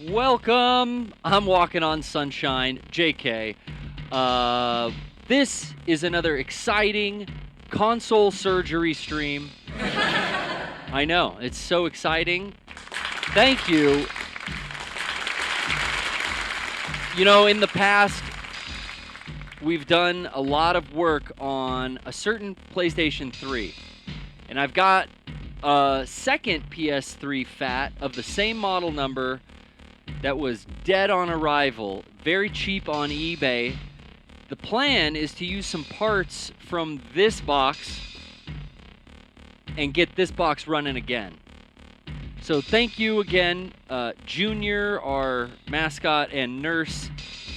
Welcome. I'm walking on sunshine, JK. This is another exciting console surgery stream. I know, it's so exciting. Thank you. You know, in the past, we've done a lot of work on a certain PlayStation 3. And I've got a second PS3 FAT of the same model number that was dead on arrival, very cheap on eBay. The plan is to use some parts from this box and get this box running again. So thank you again. Junior, our mascot and nurse,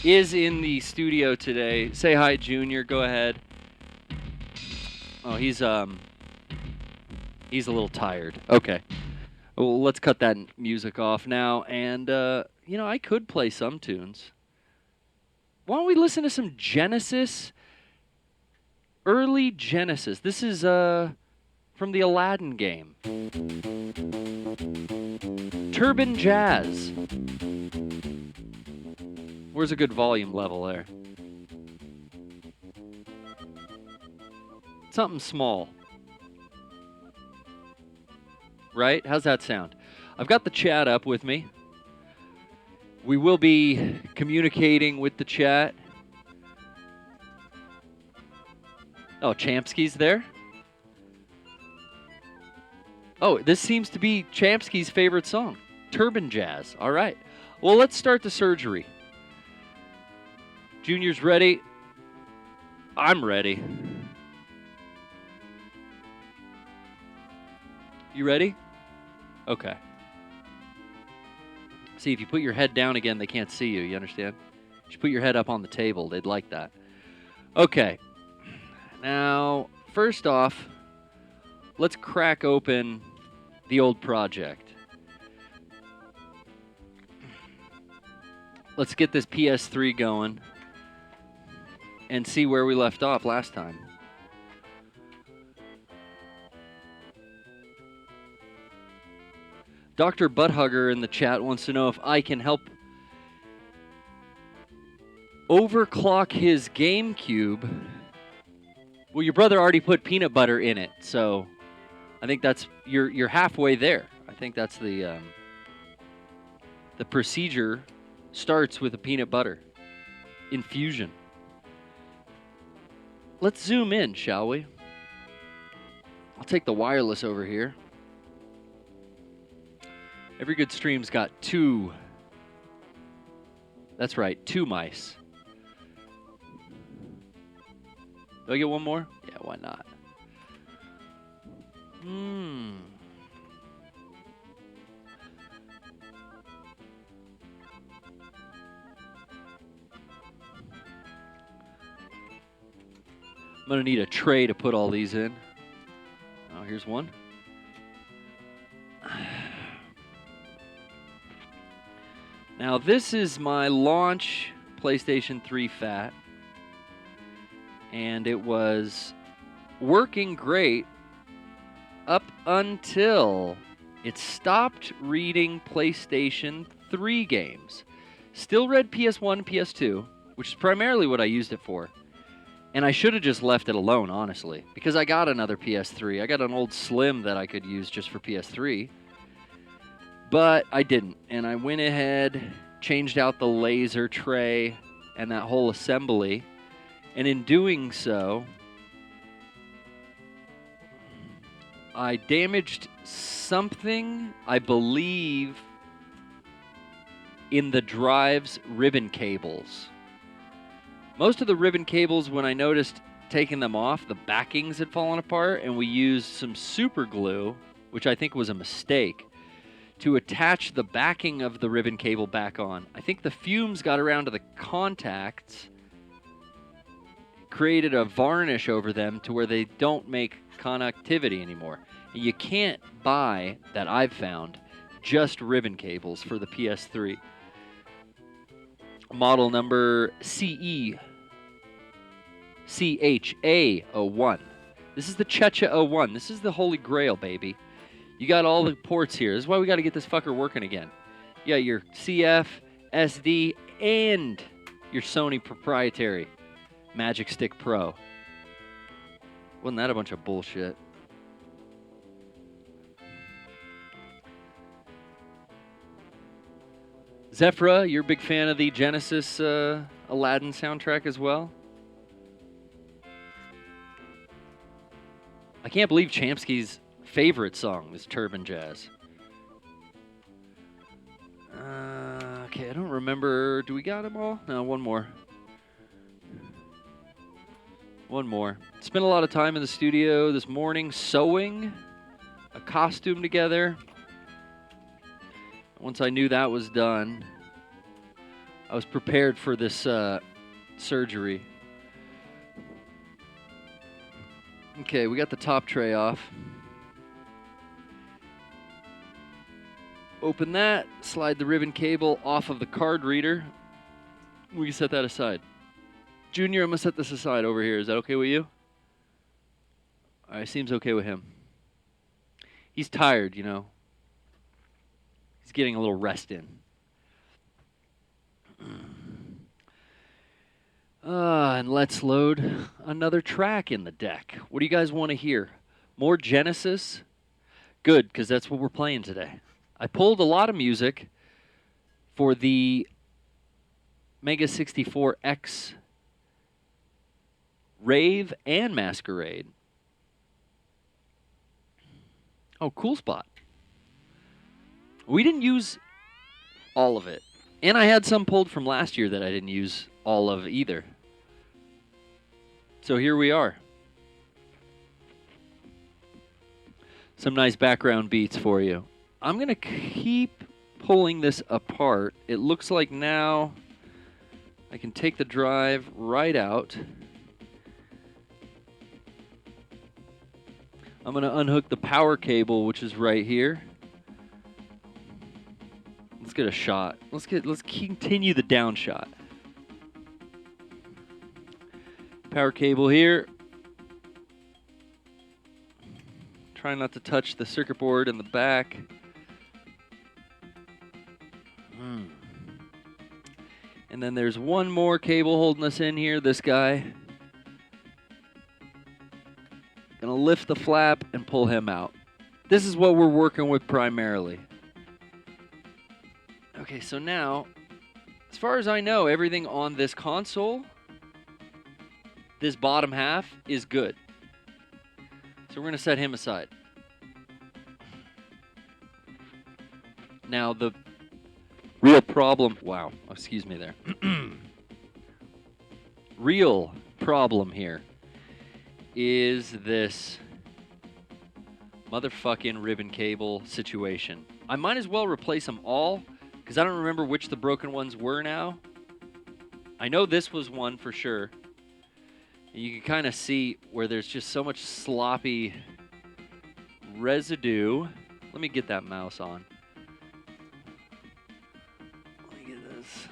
is in the studio today. Say hi, Junior. Go ahead. Oh, he's a little tired. Okay. Well, let's cut that music off now. And, you know, I could play some tunes. Why don't we listen to some Genesis? Early Genesis. This is from the Aladdin game. Turbine Jazz. Where's a good volume level there? Something small. Right? How's that sound? I've got the chat up with me. We will be communicating with the chat. Oh, Champsky's there? Oh, this seems to be Champsky's favorite song. Turbine Jazz. All right. Well, let's start the surgery. Junior's ready. I'm ready. You ready? Okay. See, if you put your head down again, they can't see you. You understand? You should put your head up on the table. They'd like that. Okay. Now, first off, let's crack open the old project. Let's get this PS3 going and see where we left off last time. Dr. Butthugger in the chat wants to know if I can help overclock his GameCube. Well, your brother already put peanut butter in it, so I think that's you're halfway there. I think that's the procedure starts with a peanut butter infusion. Let's zoom in, shall we? I'll take the wireless over here. Every good stream's got two. That's right, two mice. Do I get one more? Yeah, why not? I'm going to need a tray to put all these in. Oh, here's one. Now, this is my launch PlayStation 3 FAT, and it was working great up until it stopped reading PlayStation 3 games. Still read PS1, PS2, which is primarily what I used it for, and I should have just left it alone, honestly, because I got another PS3. I got an old Slim that I could use just for PS3. But I didn't, and I went ahead, changed out the laser tray and that whole assembly, and in doing so, I damaged something, I believe, in the drive's ribbon cables. Most of the ribbon cables, when I noticed taking them off, the backings had fallen apart, and we used some super glue, which I think was a mistake, to attach the backing of the ribbon cable back on. I think the fumes got around to the contacts, created a varnish over them to where they don't make connectivity anymore. And you can't buy, that I've found, just ribbon cables for the PS3. Model number CHA01. This is the Checha01. This is the Holy Grail, baby. You got all the ports here. This is why we got to get this fucker working again. Yeah, your CF, SD, and your Sony proprietary Magic Stick Pro. Wasn't that a bunch of bullshit? Zephra, you're a big fan of the Genesis Aladdin soundtrack as well? I can't believe Champsky's favorite song is Turban Jazz. Okay, I don't remember. Do we got them all? No, one more. One more. Spent a lot of time in the studio this morning sewing a costume together. Once I knew that was done, I was prepared for this surgery. Okay, we got the top tray off. Open that, slide the ribbon cable off of the card reader. We can set that aside. Junior, I'm going to set this aside over here. Is that okay with you? All right, seems okay with him. He's tired, you know. He's getting a little rest in. And let's load another track in the deck. What do you guys want to hear? More Genesis? Good, because that's what we're playing today. I pulled a lot of music for the Mega 64X Rave and Masquerade. Oh, cool spot. We didn't use all of it. And I had some pulled from last year that I didn't use all of either. So here we are. Some nice background beats for you. I'm going to keep pulling this apart. It looks like now I can take the drive right out. I'm going to unhook the power cable, which is right here. Let's get a shot. Let's continue the down shot. Power cable here. Try not to touch the circuit board in the back. And then there's one more cable holding us in here, this guy. Gonna lift the flap and pull him out. This is what we're working with primarily. Okay, so now, as far as I know, everything on this console, this bottom half, is good. So we're gonna set him aside. Now the real problem, wow, excuse me there. Real problem here is this motherfucking ribbon cable situation. I might as well replace them all because I don't remember which the broken ones were now. I know this was one for sure. You can kind of see where there's just so much sloppy residue. Let me get that mouse on. Let me get this.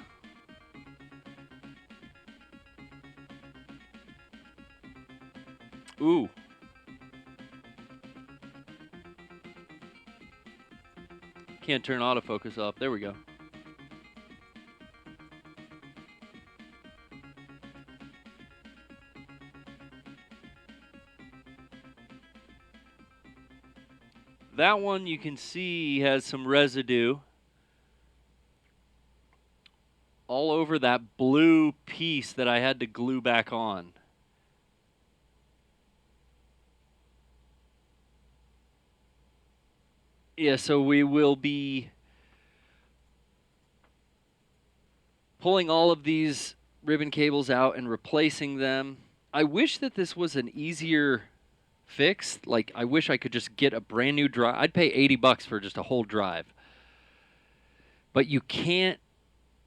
Ooh. Can't turn autofocus off. There we go. That one you can see has some residue all over that blue piece that I had to glue back on. Yeah, so we will be pulling all of these ribbon cables out and replacing them. I wish that this was an easier fix. Like, I wish I could just get a brand new drive. I'd pay $80 for just a whole drive. But you can't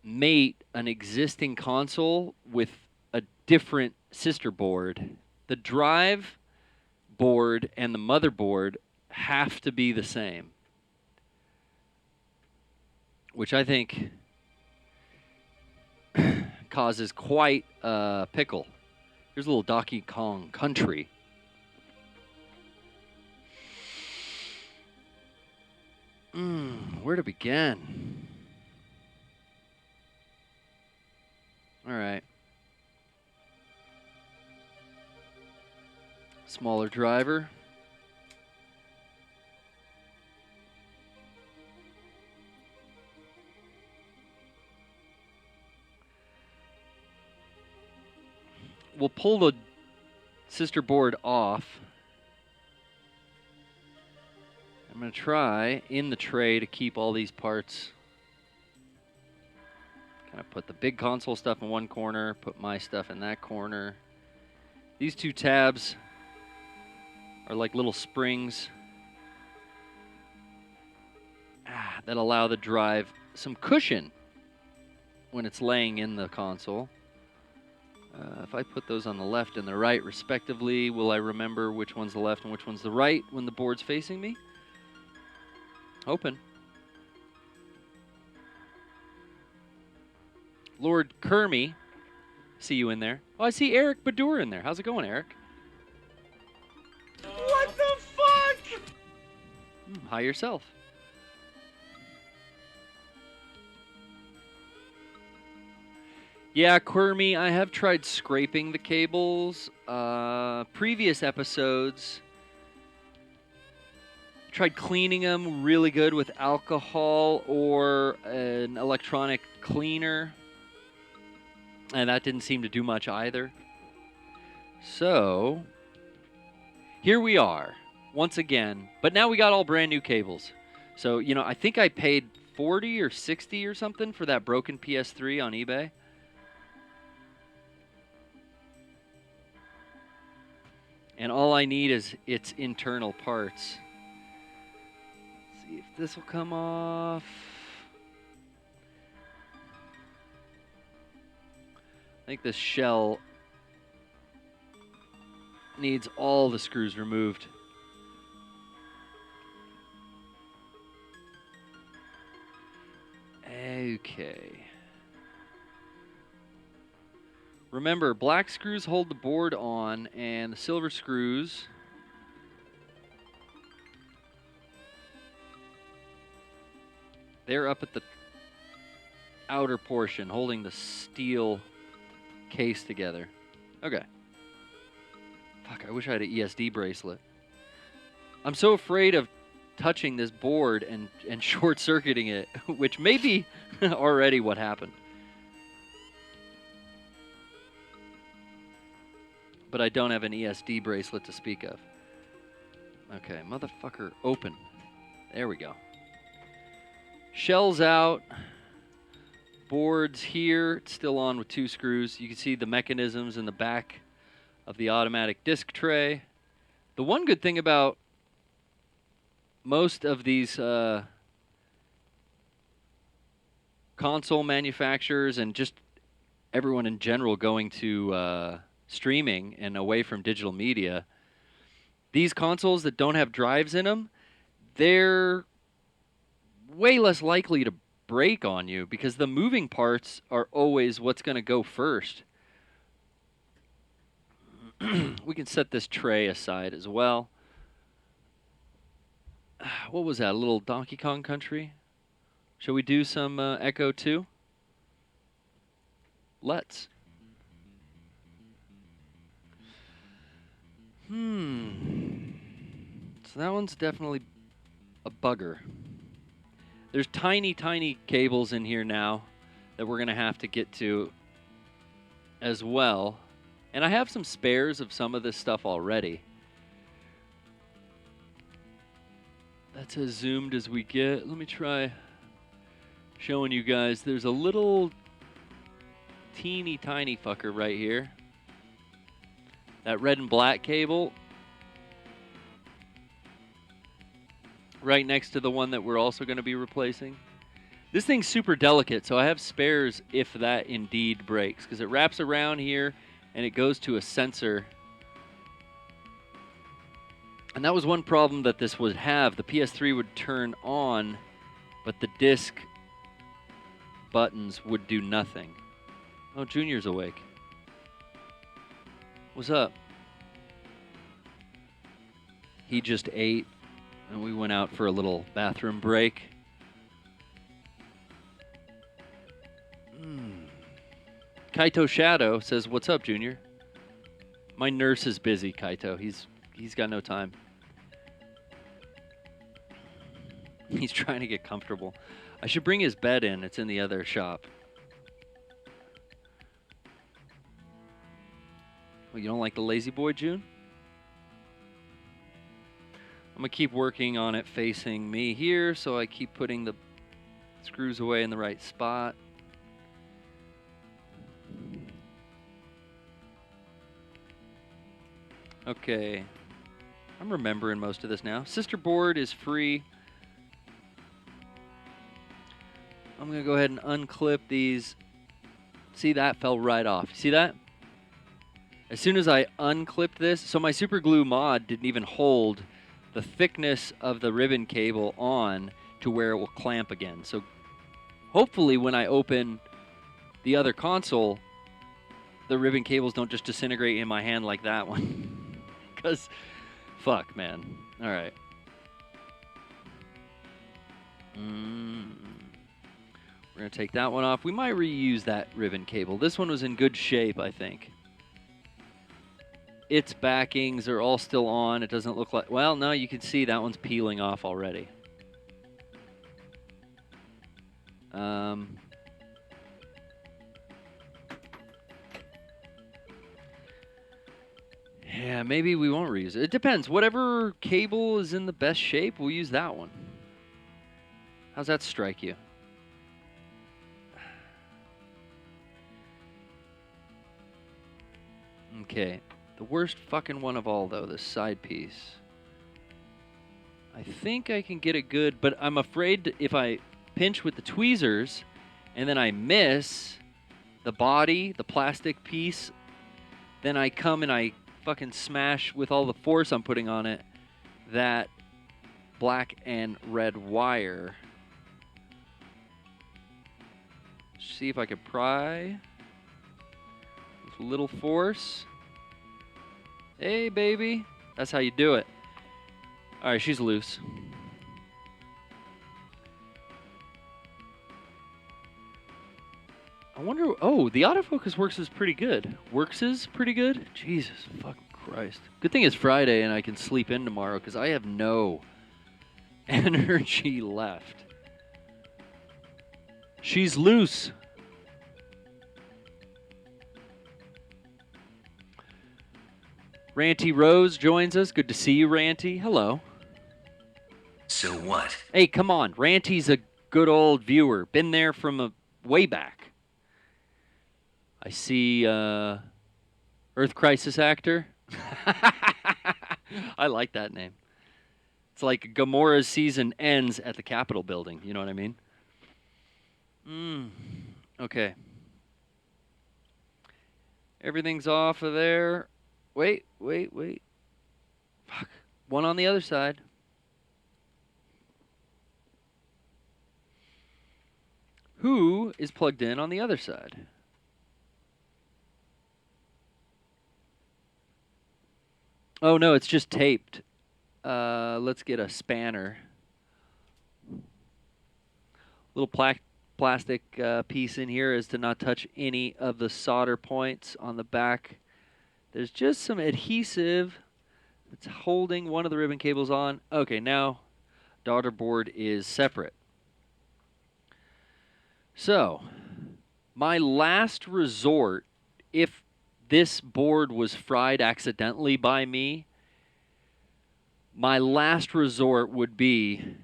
mate an existing console with a different sister board. The drive board and the motherboard have to be the same, which I think causes quite a pickle. Here's a little Donkey Kong Country. Where to begin? smaller driver. We'll pull the sister board off. I'm going to try in the tray to keep all these parts. Kind of put the big console stuff in one corner, put my stuff in that corner. These two tabs are like little springs that allow the drive some cushion when it's laying in the console. If I put those on the left and the right respectively, will I remember which one's the left and which one's the right when the board's facing me? Open. Lord Kermy, see you in there. Oh, I see Eric Badur in there. How's it going, Eric? What the fuck? Hi yourself. Yeah, Kermy, I have tried scraping the cables. Previous episodes, tried cleaning them really good with alcohol or an electronic cleaner. And that didn't seem to do much either. So, here we are, once again. But now we got all brand new cables. So, you know, I think I paid $40 or $60 or something for that broken PS3 on eBay. And all I need is its internal parts. Let's see if this will come off. I think this shell needs all the screws removed. Okay. Remember, black screws hold the board on, and the silver screws they're up at the outer portion, holding the steel case together. Okay. Fuck, I wish I had an ESD bracelet. I'm so afraid of touching this board and short-circuiting it, which may be already what happened. But I don't have an ESD bracelet to speak of. Okay, motherfucker, open. There we go. Shell's out. Board's here. It's still on with 2 screws. You can see the mechanisms in the back of the automatic disc tray. The one good thing about most of these console manufacturers and just everyone in general going to streaming and away from digital media, these consoles that don't have drives in them, they're way less likely to break on you because the moving parts are always what's going to go first. We can set this tray aside as well. What was that, a little Donkey Kong Country? Shall we do some Echo 2? Let's. So that one's definitely a bugger. There's tiny, tiny cables in here now that we're going to have to get to as well. And I have some spares of some of this stuff already. That's as zoomed as we get. Let me try showing you guys. There's a little teeny tiny fucker right here. That red and black cable. Right next to the one that we're also going to be replacing. This thing's super delicate, so I have spares if that indeed breaks, because it wraps around here and it goes to a sensor. And that was one problem that this would have. The PS3 would turn on, but the disc buttons would do nothing. Oh, Junior's awake. What's up? He just ate, and we went out for a little bathroom break. Kaito Shadow says, "What's up, Junior?" My nurse is busy, Kaito. He's He's got no time. He's trying to get comfortable. I should bring his bed in. It's in the other shop. Well, you don't like the lazy boy, June? I'm going to keep working on it facing me here, so I keep putting the screws away in the right spot. Okay. I'm remembering most of this now. Sister board is free. I'm going to go ahead and unclip these. See, that fell right off. See that? As soon as I unclipped this, so my super glue mod didn't even hold the thickness of the ribbon cable on to where it will clamp again. So hopefully when I open the other console, the ribbon cables don't just disintegrate in my hand like that one. Because, fuck, man. All right. We're going to take that one off. We might reuse that ribbon cable. This one was in good shape, I think. Its backings are all still on. It doesn't look like... Well, no, you can see that one's peeling off already. Yeah, maybe we won't reuse it. It depends. Whatever cable is in the best shape, we'll use that one. How's that strike you? Okay. The worst fucking one of all, though, this side piece. I think I can get it good, but I'm afraid if I pinch with the tweezers and then I miss the body, the plastic piece, then I come and I fucking smash with all the force I'm putting on it that black and red wire. See if I can pry with a little force. Hey, baby. That's how you do it. All right, she's loose. I wonder... Oh, the autofocus works is pretty good. Works is pretty good? Jesus fucking Christ. Good thing it's Friday and I can sleep in tomorrow because I have no energy left. She's loose. Ranty Rose joins us. Good to see you, Ranty. Hello. So what? Hey, come on. Ranty's a good old viewer. Been there from a way back. I see Earth Crisis actor. I like that name. It's like Gamora's season ends at the Capitol building. You know what I mean? Okay. Everything's off of there. Wait. Fuck. One on the other side. Who is plugged in on the other side? Oh, no, it's just taped. Let's get a spanner. Little plastic piece in here is to not touch any of the solder points on the back. There's just some adhesive that's holding one of the ribbon cables on. Okay, now daughter board is separate. So, my last resort, if this board was fried accidentally by me, my last resort would be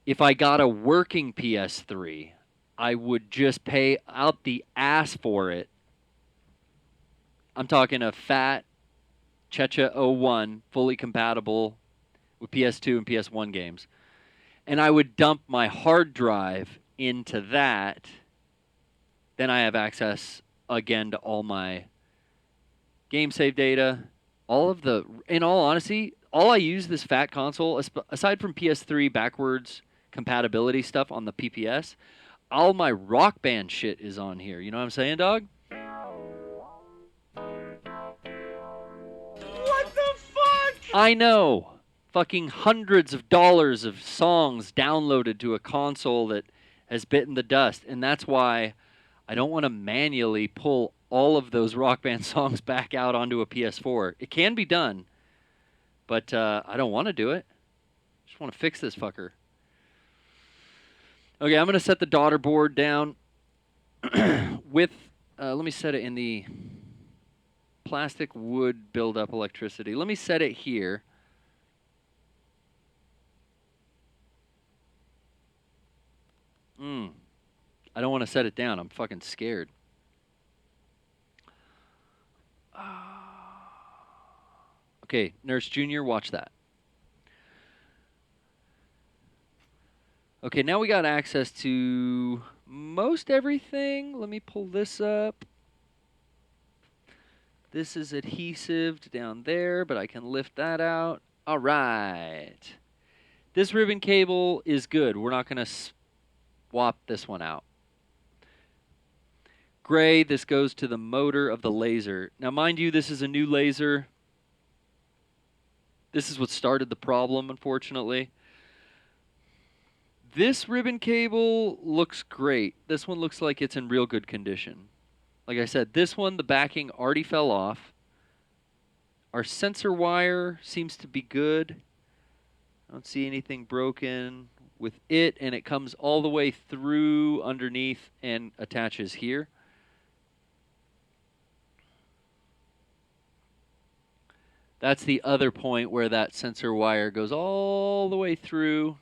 if I got a working PS3, I would just pay out the ass for it. I'm talking a fat Checha 01, fully compatible with PS2 and PS1 games. And I would dump my hard drive into that. Then I have access again to all my game save data. In all honesty, all I use this fat console, aside from PS3 backwards compatibility stuff on the PPS, all my Rock Band shit is on here. You know what I'm saying, dog? What the fuck? I know. Fucking hundreds of dollars of songs downloaded to a console that has bitten the dust. And that's why I don't want to manually pull all of those Rock Band songs back out onto a PS4. It can be done, but I don't want to do it. I just want to fix this fucker. Okay, I'm going to set the daughter board down with, let me set it in the plastic wood build up electricity. Let me set it here. I don't want to set it down. I'm fucking scared. Okay, Nurse Junior, watch that. Okay, now we got access to most everything. Let me pull this up. This is adhesive down there, but I can lift that out. All right. This ribbon cable is good. We're not going to swap this one out. Gray, this goes to the motor of the laser. Now, mind you, this is a new laser. This is what started the problem, unfortunately. This ribbon cable looks great. This one looks like it's in real good condition. Like I said, this one, the backing already fell off. Our sensor wire seems to be good. I don't see anything broken with it, and it comes all the way through underneath and attaches here. That's the other point where that sensor wire goes all the way through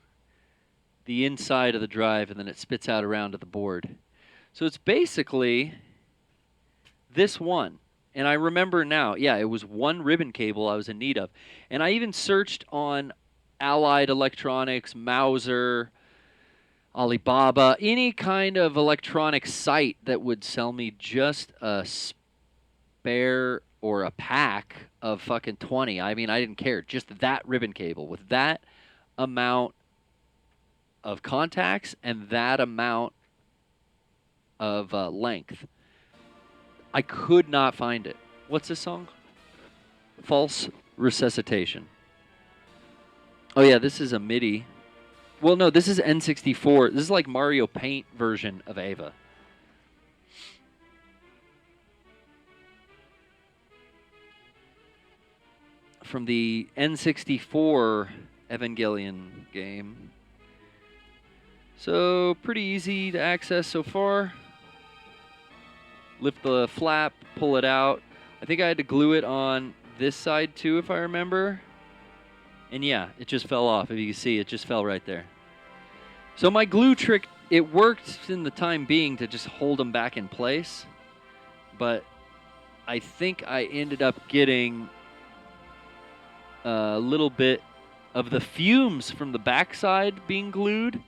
the inside of the drive, and then it spits out around to the board. So it's basically this one. And I remember now, yeah, it was one ribbon cable I was in need of. And I even searched on Allied Electronics, Mauser, Alibaba, any kind of electronic site that would sell me just a spare or a pack of fucking 20. I mean, I didn't care. Just that ribbon cable with that amount of contacts and that amount of length. I could not find it. What's this song? False Resuscitation. Oh yeah, this is a MIDI. Well, no, this is N64. This is like Mario Paint version of Ava. From the N64 Evangelion game. So, pretty easy to access so far. Lift the flap, pull it out. I think I had to glue it on this side too, if I remember. And yeah, it just fell off. If you can see, it just fell right there. So my glue trick, it worked in the time being to just hold them back in place. But I think I ended up getting a little bit of the fumes from the backside being glued.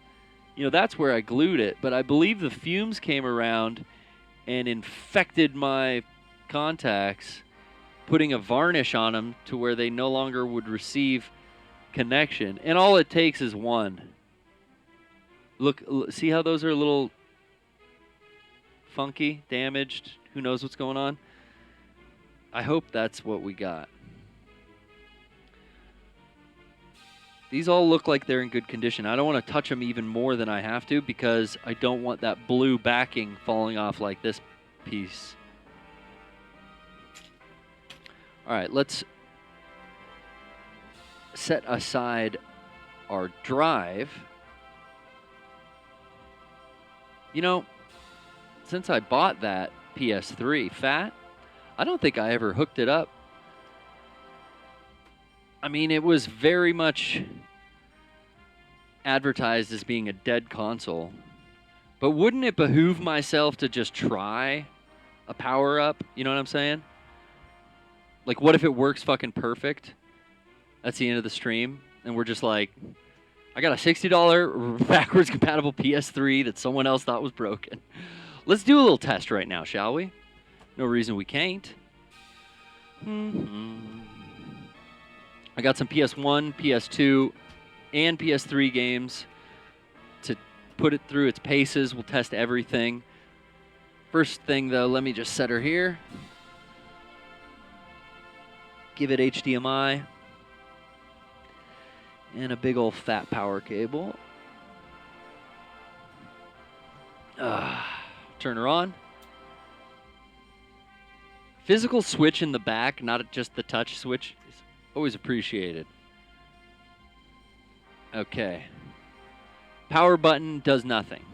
You know, that's where I glued it. But I believe the fumes came around and infected my contacts, putting a varnish on them to where they no longer would receive connection. And all it takes is one. Look, see how those are a little funky, damaged? Who knows what's going on? I hope that's what we got. These all look like they're in good condition. I don't want to touch them even more than I have to because I don't want that blue backing falling off like this piece. All right, let's set aside our drive. You know, since I bought that PS3 fat, I don't think I ever hooked it up. I mean, it was very much advertised as being a dead console. But wouldn't it behoove myself to just try a power-up? You know what I'm saying? Like, what if it works fucking perfect? That's the end of the stream. And we're just like, I got a $60 backwards compatible PS3 that someone else thought was broken. Let's do a little test right now, shall we? No reason we can't. I got some PS1, PS2, and PS3 games to put it through its paces. We'll test everything. First thing, though, let me just set her here. Give it HDMI. And a big old fat power cable. Turn her on. physical switch in the back, not just the touch switch, is always appreciated. Okay. Power button does nothing.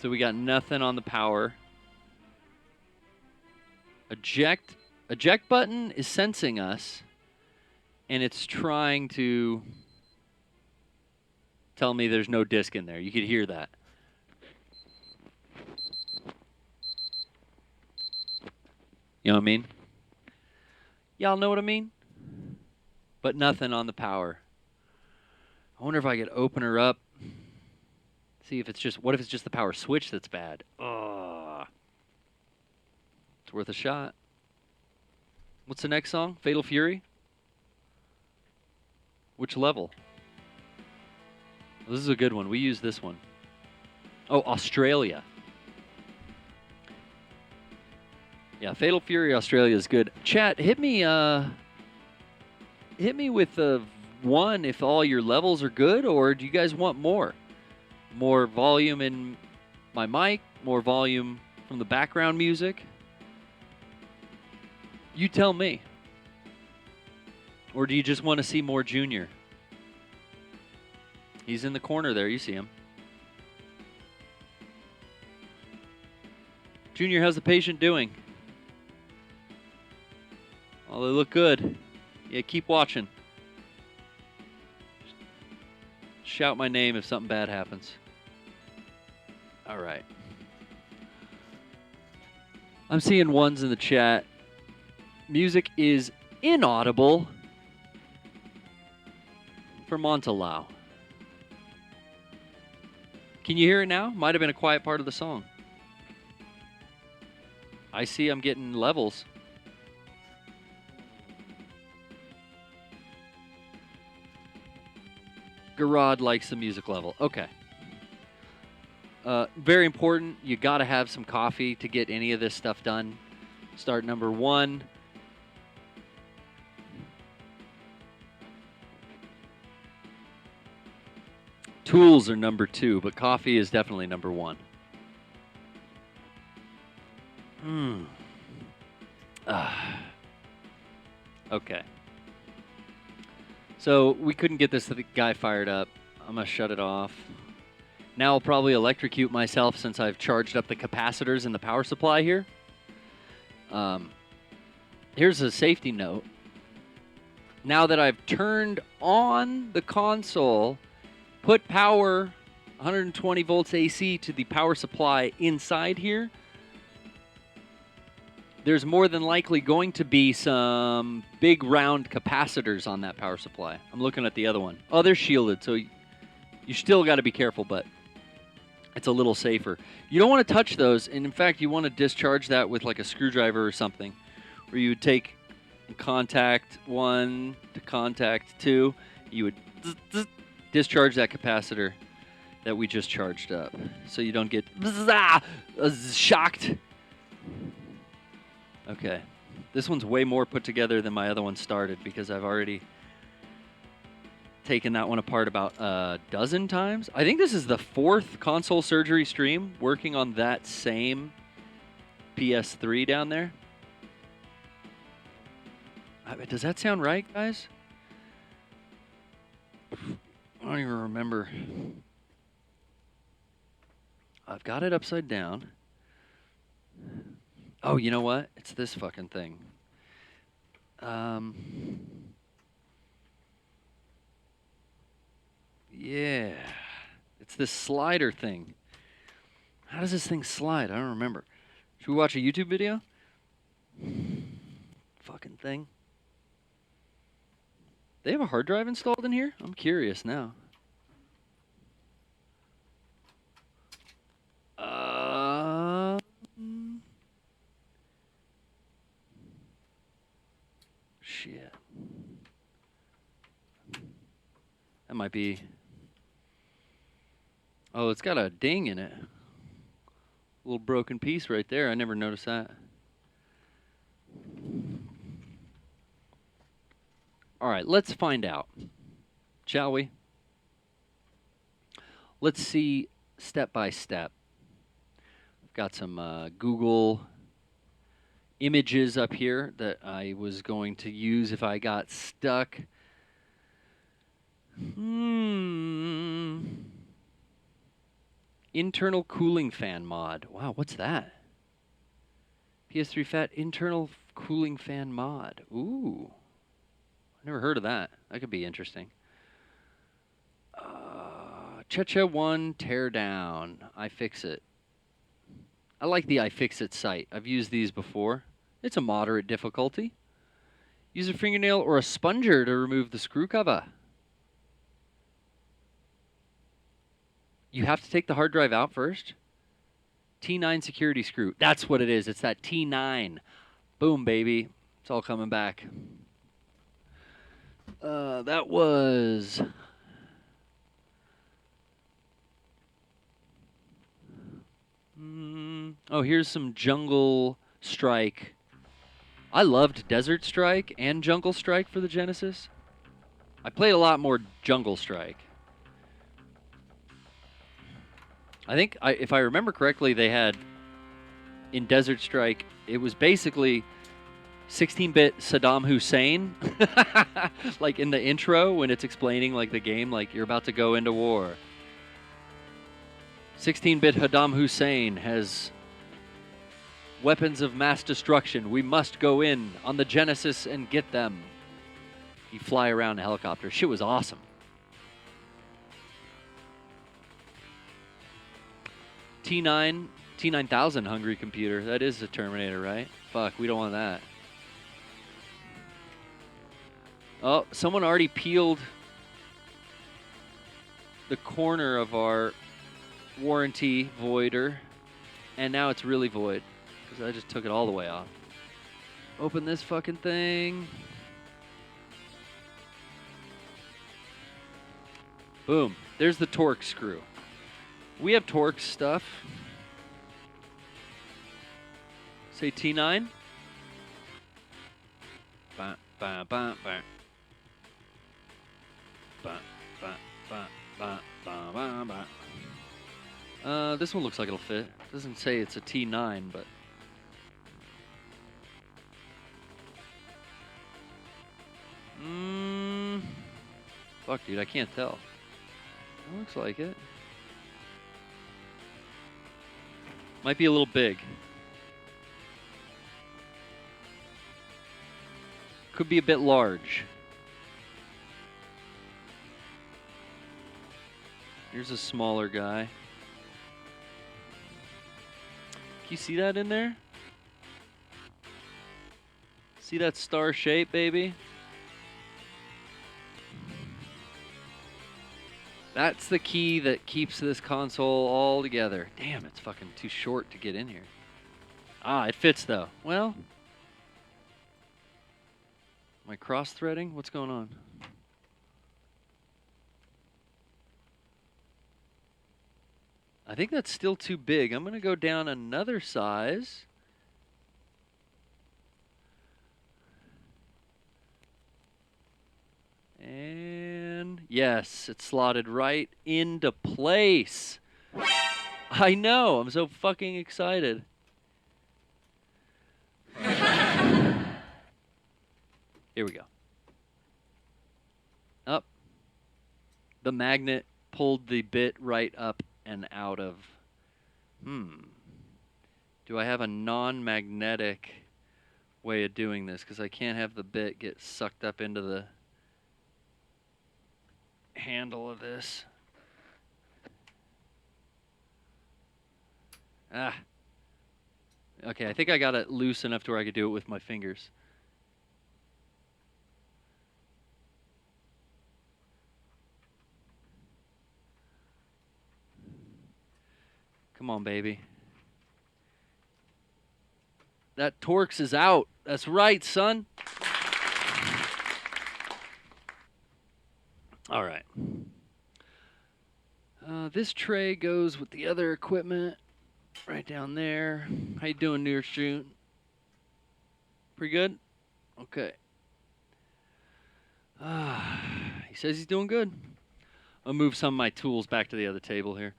So we got nothing on the power. Eject button is sensing us, and it's trying to tell me there's no disc in there. You could hear that. You know what I mean? Y'all know what I mean? But nothing on the power. I wonder if I could open her up. See if it's just, what if it's just the power switch that's bad? Ugh. It's worth a shot. What's the next song? Fatal Fury? Which level? This is a good one. We use this one. Oh, Australia. Yeah, Fatal Fury Australia is good. Chat, hit me with a 1 if all your levels are good, or do you guys want more? More volume in my mic, more volume from the background music? You tell me. Or do you just want to see more Junior? He's in the corner there, you see him. Junior, how's the patient doing? Oh, they look good. Yeah, keep watching. Shout my name if something bad happens. All right. I'm seeing ones in the chat. Music is inaudible for Montalau. Can you hear it now? Might have been a quiet part of the song. I see I'm getting levels. Garrod likes the music level. Okay. Very important. You got to have some coffee to get any of this stuff done. Start number 1. Tools are number 2, but coffee is definitely number 1. Okay. So we couldn't get this guy fired up. I'm going to shut it off. Now I'll probably electrocute myself since I've charged up the capacitors in the power supply here. Here's a safety note. Now that I've turned on the console, put power 120 volts AC to the power supply inside here, there's more than likely going to be some big round capacitors on that power supply. I'm looking at the other one. Oh, they're shielded, so you still got to be careful, but it's a little safer. You don't want to touch those, and in fact, you want to discharge that with like a screwdriver or something, where you would take contact 1 to contact 2. You would discharge that capacitor that we just charged up, so you don't get shocked. Okay, this one's way more put together than my other one started because I've already taken that one apart about a dozen times. I think this is the 4th console surgery stream working on that same PS3 down there. Does that sound right, guys? I don't even remember. I've got it upside down. Oh, you know what? It's this fucking thing. Yeah. It's this slider thing. How does this thing slide? I don't remember. Should we watch a YouTube video? Fucking thing. They have a hard drive installed in here? I'm curious now. Shit. That might be... Oh, it's got a ding in it. A little broken piece right there. I never noticed that. All right, let's find out, shall we? Let's see step by step. I've got some Google images up here that I was going to use if I got stuck. Internal cooling fan mod. Wow, what's that? PS3 Fat internal cooling fan mod. Ooh. Never heard of that. That could be interesting. Cha-Cha 1 teardown. iFixit. I like the iFixit site. I've used these before. It's a moderate difficulty. Use a fingernail or a sponger to remove the screw cover. You have to take the hard drive out first? T9 security screw. That's what it is. It's that T9. Boom, baby. It's all coming back. That was... Oh, here's some Jungle Strike. I loved Desert Strike and Jungle Strike for the Genesis. I played a lot more Jungle Strike. I think, if I remember correctly, they had, in Desert Strike, it was basically 16-bit Saddam Hussein. Like in the intro when it's explaining like the game, like you're about to go into war. 16-bit Saddam Hussein has weapons of mass destruction. We must go in on the Genesis and get them. You fly around a helicopter. Shit was awesome. T9000 hungry computer. That is a Terminator, right? Fuck, we don't want that. Oh, someone already peeled the corner of our warranty voider, and now it's really void because I just took it all the way off. Open this fucking thing. Boom. There's the Torx screw. We have Torx stuff. Say T9. Ba, ba, ba, ba. Ba, ba, ba, ba, ba, ba, ba. This one looks like it'll fit. Doesn't say it's a T9, but... Fuck, dude, I can't tell. It looks like it. Might be a little big. Could be a bit large. Here's a smaller guy. Can you see that in there? See that star shape, baby? That's the key that keeps this console all together. Damn, it's fucking too short to get in here. Ah, it fits though. Well, am I cross-threading? What's going on? I think that's still too big. I'm going to go down another size. And yes, it's slotted right into place. I know, I'm so fucking excited. Here we go. Up. The magnet pulled the bit right up and out of. Do I have a non-magnetic way of doing this? Because I can't have the bit get sucked up into the handle of this. Ah. Okay, I think I got it loose enough to where I could do it with my fingers. Come on, baby. That Torx is out. That's right, son. All right. This tray goes with the other equipment right down there. How you doing, Near Shoot? Pretty good? Okay. He says he's doing good. I'll move some of my tools back to the other table here.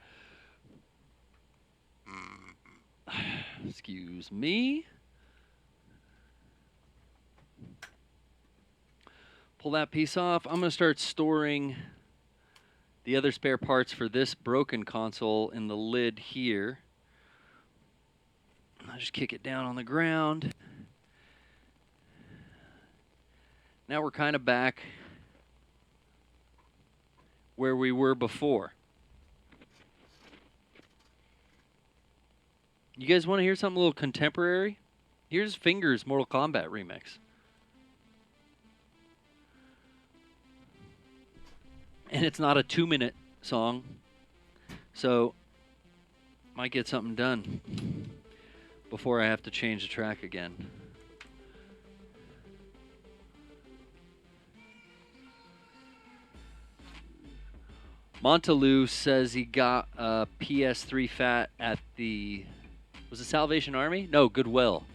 Excuse me. pull that piece off. I'm going to start storing the other spare parts for this broken console in the lid here. I'll just kick it down on the ground. Now we're kind of back where we were before. You guys want to hear something a little contemporary? Here's Finger's Mortal Kombat remix. And it's not a 2-minute song, so might get something done before I have to change the track again. Montaloo says he got a PS3 Fat at the... Was it Salvation Army? No, Goodwill.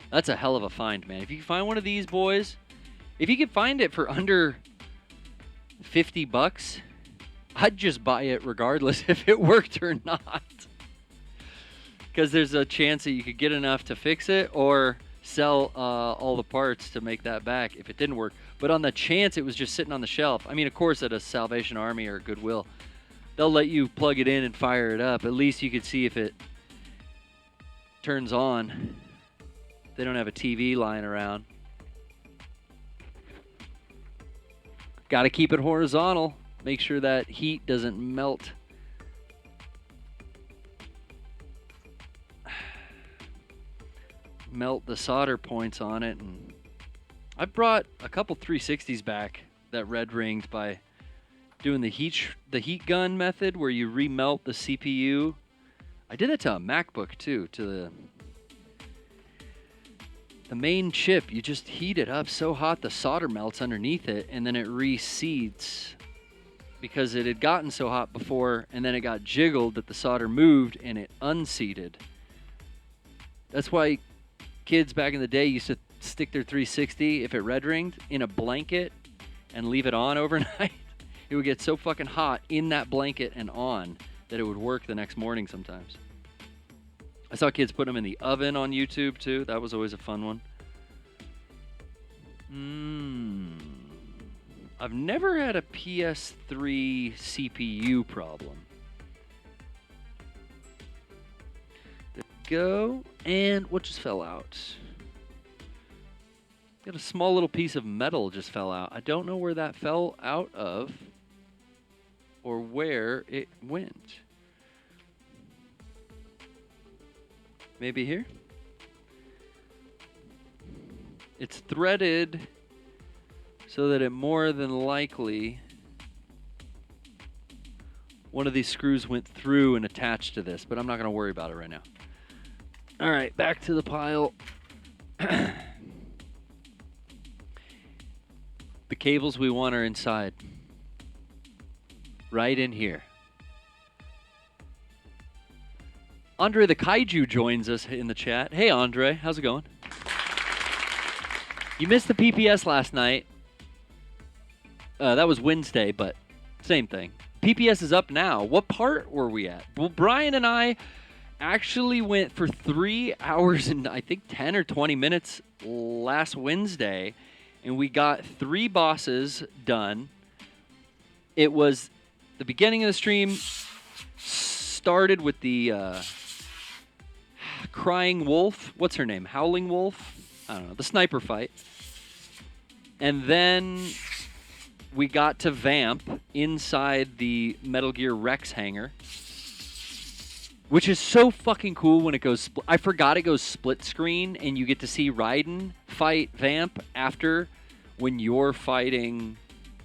That's a hell of a find, man. If you can find one of these boys, if you could find it for under $50, I'd just buy it regardless if it worked or not. Because there's a chance that you could get enough to fix it or sell all the parts to make that back if it didn't work. But on the chance it was just sitting on the shelf, I mean, of course, at a Salvation Army or Goodwill, they'll let you plug it in and fire it up. At least you could see if it turns on. They don't have a TV lying around. Got to keep it horizontal. Make sure that heat doesn't melt. Melt the solder points on it. And I brought a couple 360s back that red ringed by doing the heat gun method where you remelt the CPU. I did that to a MacBook too, to the main chip. You just heat it up so hot the solder melts underneath it, and then it reseeds because it had gotten so hot before, and then it got jiggled that the solder moved and it unseated. That's why kids back in the day used to stick their 360, if it red ringed, in a blanket and leave it on overnight. It would get so fucking hot in that blanket and on that it would work the next morning sometimes. I saw kids put them in the oven on YouTube too. That was always a fun one. I've never had a PS3 CPU problem. There we go. And what just fell out? Got a small little piece of metal just fell out. I don't know where that fell out of or where it went. Maybe here? It's threaded so that it more than likely one of these screws went through and attached to this, but I'm not going to worry about it right now. All right, back to the pile. The cables we want are inside. Right in here. Andre the Kaiju joins us in the chat. Hey, Andre. How's it going? You missed the PPS last night. That was Wednesday, but same thing. PPS is up now. What part were we at? Well, Brian and I actually went for 3 hours and I think 10 or 20 minutes last Wednesday, and we got 3 bosses done. It was the beginning of the stream started with the crying wolf. What's her name? Howling wolf? I don't know. The sniper fight. And then we got to Vamp inside the Metal Gear Rex hangar, which is so fucking cool when it goes... I forgot it goes split screen, and you get to see Raiden fight Vamp after when you're fighting...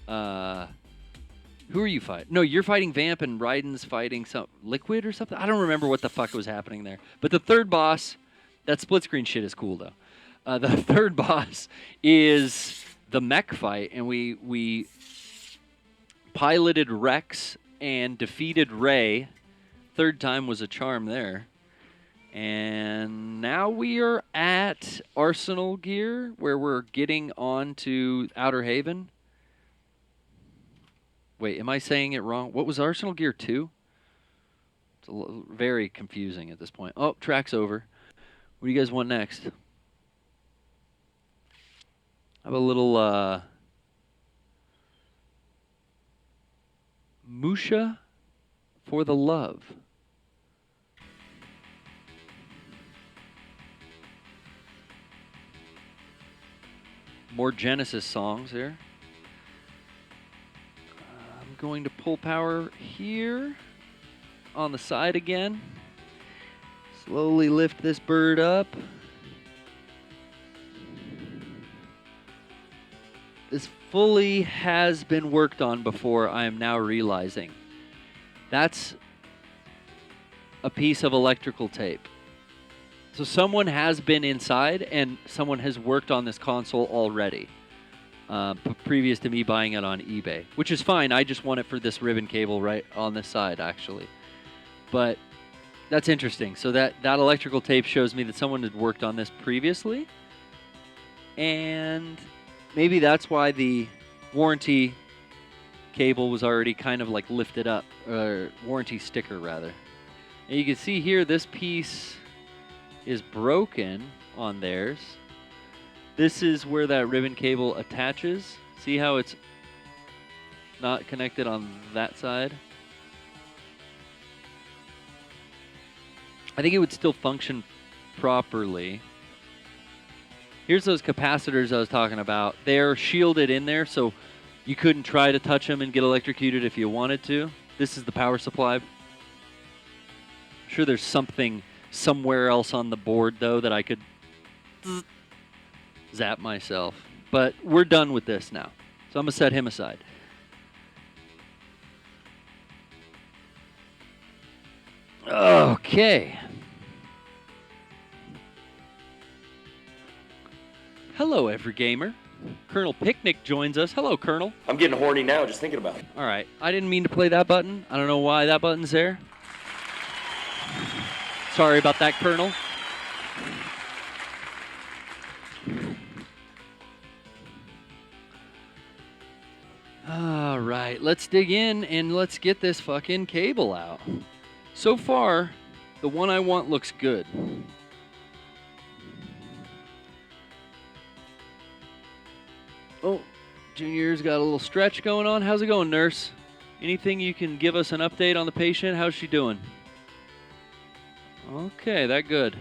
who are you fighting? No, you're fighting Vamp, and Raiden's fighting some Liquid or something? I don't remember what the fuck was happening there. But the third boss... That split screen shit is cool, though. The third boss is the mech fight, and we piloted Rex and defeated Ray. Third time was a charm there. And now we are at Arsenal Gear, where we're getting on to Outer Haven. Wait, am I saying it wrong? What was Arsenal Gear 2? It's very confusing at this point. Oh, track's over. What do you guys want next? I have a little Musha for the Love. More Genesis songs there. I'm going to pull power here on the side again. Slowly lift this bird up. This fully has been worked on before, I am now realizing. That's a piece of electrical tape. So someone has been inside and someone has worked on this console already, previous to me buying it on eBay, which is fine. I just want it for this ribbon cable right on this side, actually. But that's interesting. So that electrical tape shows me that someone had worked on this previously. And maybe that's why the warranty cable was already kind of like lifted up, or warranty sticker rather. And you can see here this piece is broken on theirs. This is where that ribbon cable attaches. See how it's not connected on that side? I think it would still function properly. Here's those capacitors I was talking about. They're shielded in there, so you couldn't try to touch them and get electrocuted if you wanted to. This is the power supply. I'm sure there's something somewhere else on the board, though, that I could zap myself. But we're done with this now, so I'm going to set him aside. Okay. Hello, Evergamer. Colonel Picnic joins us. Hello, Colonel. I'm getting horny now just thinking about it. All right. I didn't mean to play that button. I don't know why that button's there. Sorry about that, Colonel. All right. Let's dig in and let's get this fucking cable out. So far, the one I want looks good. Oh, Junior's got a little stretch going on. How's it going, nurse? Anything you can give us an update on the patient? How's she doing? Okay, that good.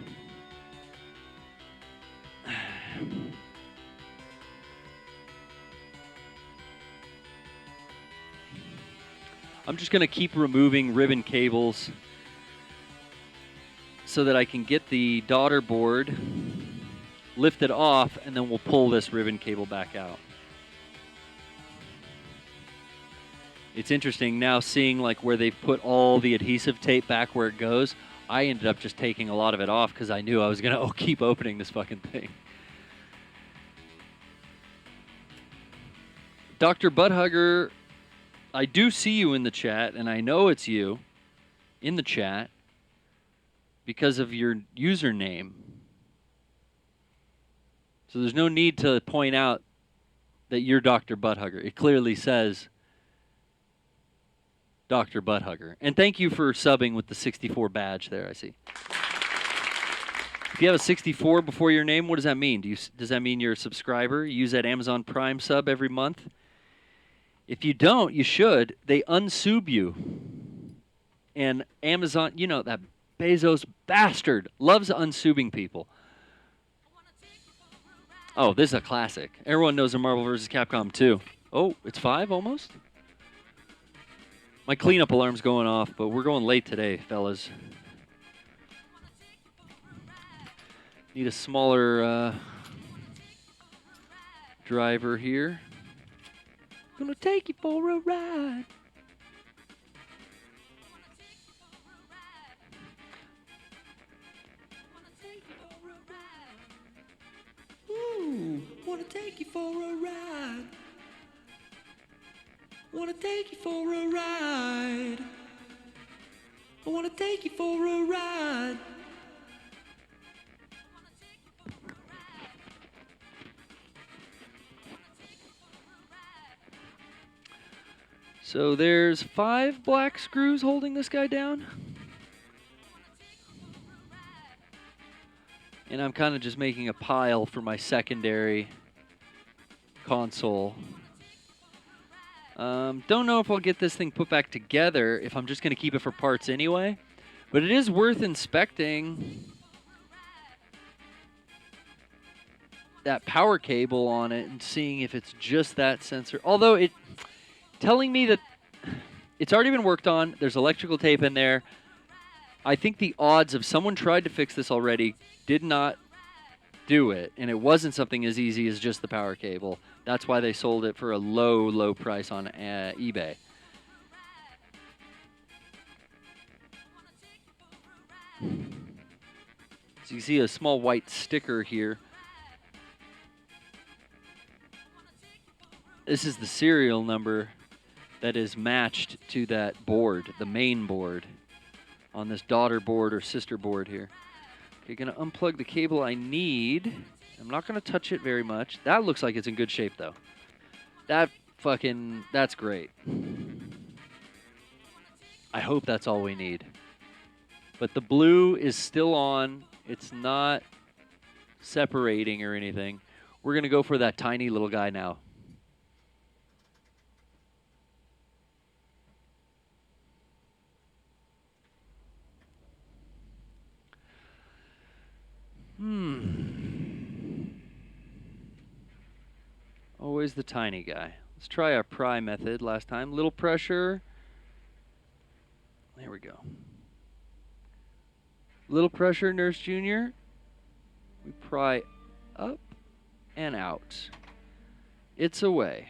I'm just going to keep removing ribbon cables so that I can get the daughter board lifted off, and then we'll pull this ribbon cable back out. It's interesting now seeing like where they've put all the adhesive tape back where it goes. I ended up just taking a lot of it off because I knew I was going to keep opening this fucking thing. Dr. Butthugger, I do see you in the chat, and I know it's you in the chat because of your username. So there's no need to point out that you're Dr. Butthugger. It clearly says Dr. Butthugger. And thank you for subbing with the 64 badge there, I see. If you have a 64 before your name, what does that mean? Does that mean you're a subscriber? You use that Amazon Prime sub every month? If you don't, you should. They unsub you. And Amazon, you know, that Bezos bastard loves unsubbing people. Oh, this is a classic. Everyone knows the Marvel vs. Capcom 2. Oh, it's 5 almost? My cleanup alarm's going off, but we're going late today, fellas. Need a smaller driver here. Gonna take you for a ride. Ooh, wanna take you for a ride. Wanna take you for a ride. I wanna take you for a ride. So there's 5 black screws holding this guy down. And I'm kind of just making a pile for my secondary console. Don't know if I'll get this thing put back together if I'm just going to keep it for parts anyway. But it is worth inspecting that power cable on it and seeing if it's just that sensor. Although it telling me that it's already been worked on. There's electrical tape in there. I think the odds of someone tried to fix this already, did not do it, and it wasn't something as easy as just the power cable. That's why they sold it for a low, low price on eBay. So you see a small white sticker here. This is the serial number that is matched to that board, the main board, on this daughter board or sister board here. Okay, gonna unplug the cable I need. I'm not gonna touch it very much. That looks like it's in good shape though. That's great. I hope that's all we need. But the blue is still on. It's not separating or anything. We're gonna go for that tiny little guy now. Always the tiny guy. Let's try our pry method last time. Little pressure. There we go. Little pressure, Nurse Junior. We pry up and out. It's away.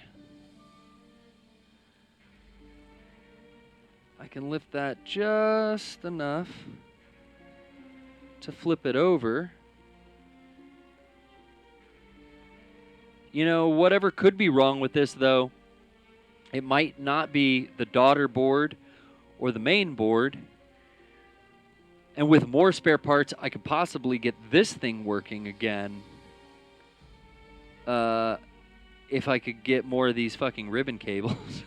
I can lift that just enough to flip it over. You know, whatever could be wrong with this, though, it might not be the daughter board or the main board. And with more spare parts, I could possibly get this thing working again. If I could get more of these fucking ribbon cables.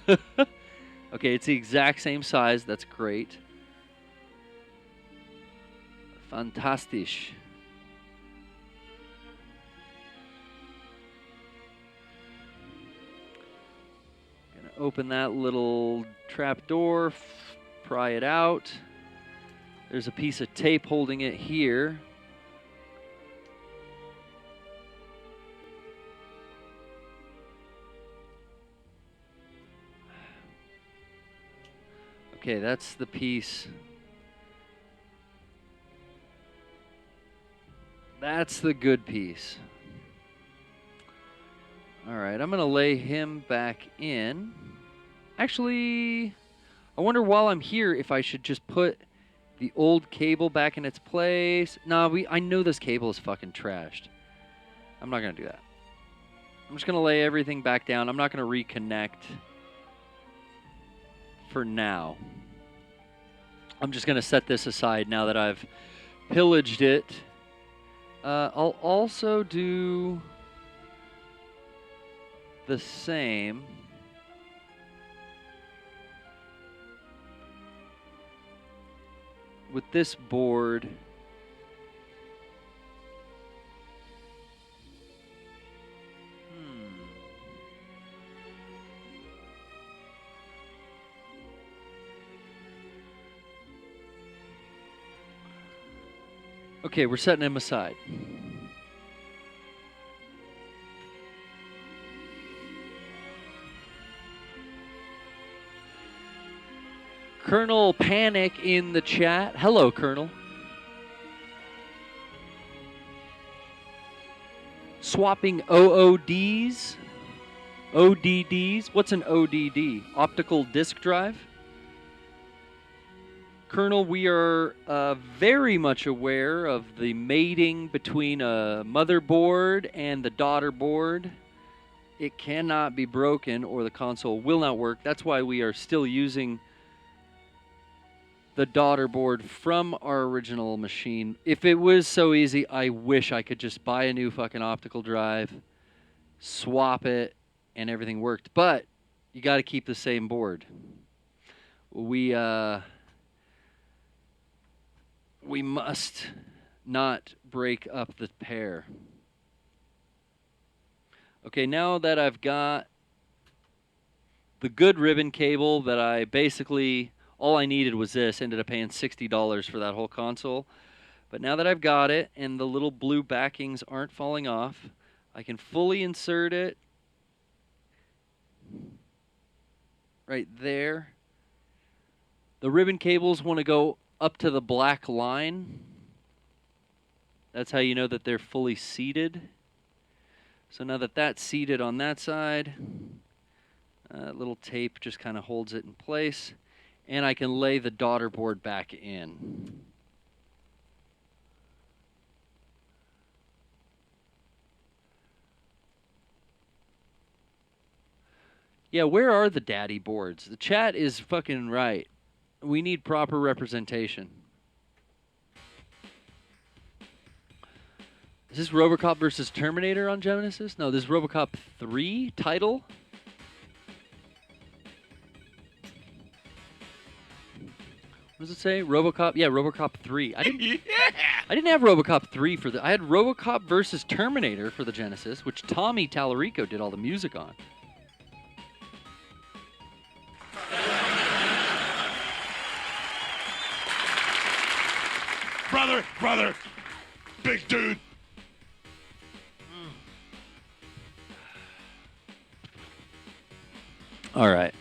Okay, it's the exact same size. That's great. Fantastisch. Gonna open that little trap door, pry it out. There's a piece of tape holding it here. Okay, that's the piece. That's the good piece. All right, I'm going to lay him back in. Actually, I wonder while I'm here if I should just put the old cable back in its place. Nah, I know this cable is fucking trashed. I'm not going to do that. I'm just going to lay everything back down. I'm not going to reconnect for now. I'm just going to set this aside now that I've pillaged it. I'll also do the same. With this board. Okay, we're setting him aside. Colonel Panic in the chat. Hello, Colonel. Swapping OODs. ODDs. What's an ODD? Optical disk drive? Colonel, we are very much aware of the mating between a motherboard and the daughter board. It cannot be broken or the console will not work. That's why we are still using the daughter board from our original machine. If it was so easy, I wish I could just buy a new fucking optical drive, swap it, and everything worked. But you got to keep the same board. We must not break up the pair. Okay, now that I've got the good ribbon cable that I basically, all I needed was this, ended up paying $60 for that whole console. But now that I've got it and the little blue backings aren't falling off, I can fully insert it right there. The ribbon cables want to go up to the black line. That's how you know that they're fully seated. So now that that's seated on that side, little tape just kind of holds it in place, and I can lay the daughter board back in. Yeah, where are the daddy boards? The chat is fucking right. We need proper representation. Is this RoboCop versus Terminator on Genesis? No, this is RoboCop 3 title. What does it say? RoboCop? Yeah, RoboCop 3. I didn't have RoboCop 3 for the... I had RoboCop versus Terminator for the Genesis, which Tommy Tallarico did all the music on. Brother, big dude. All right.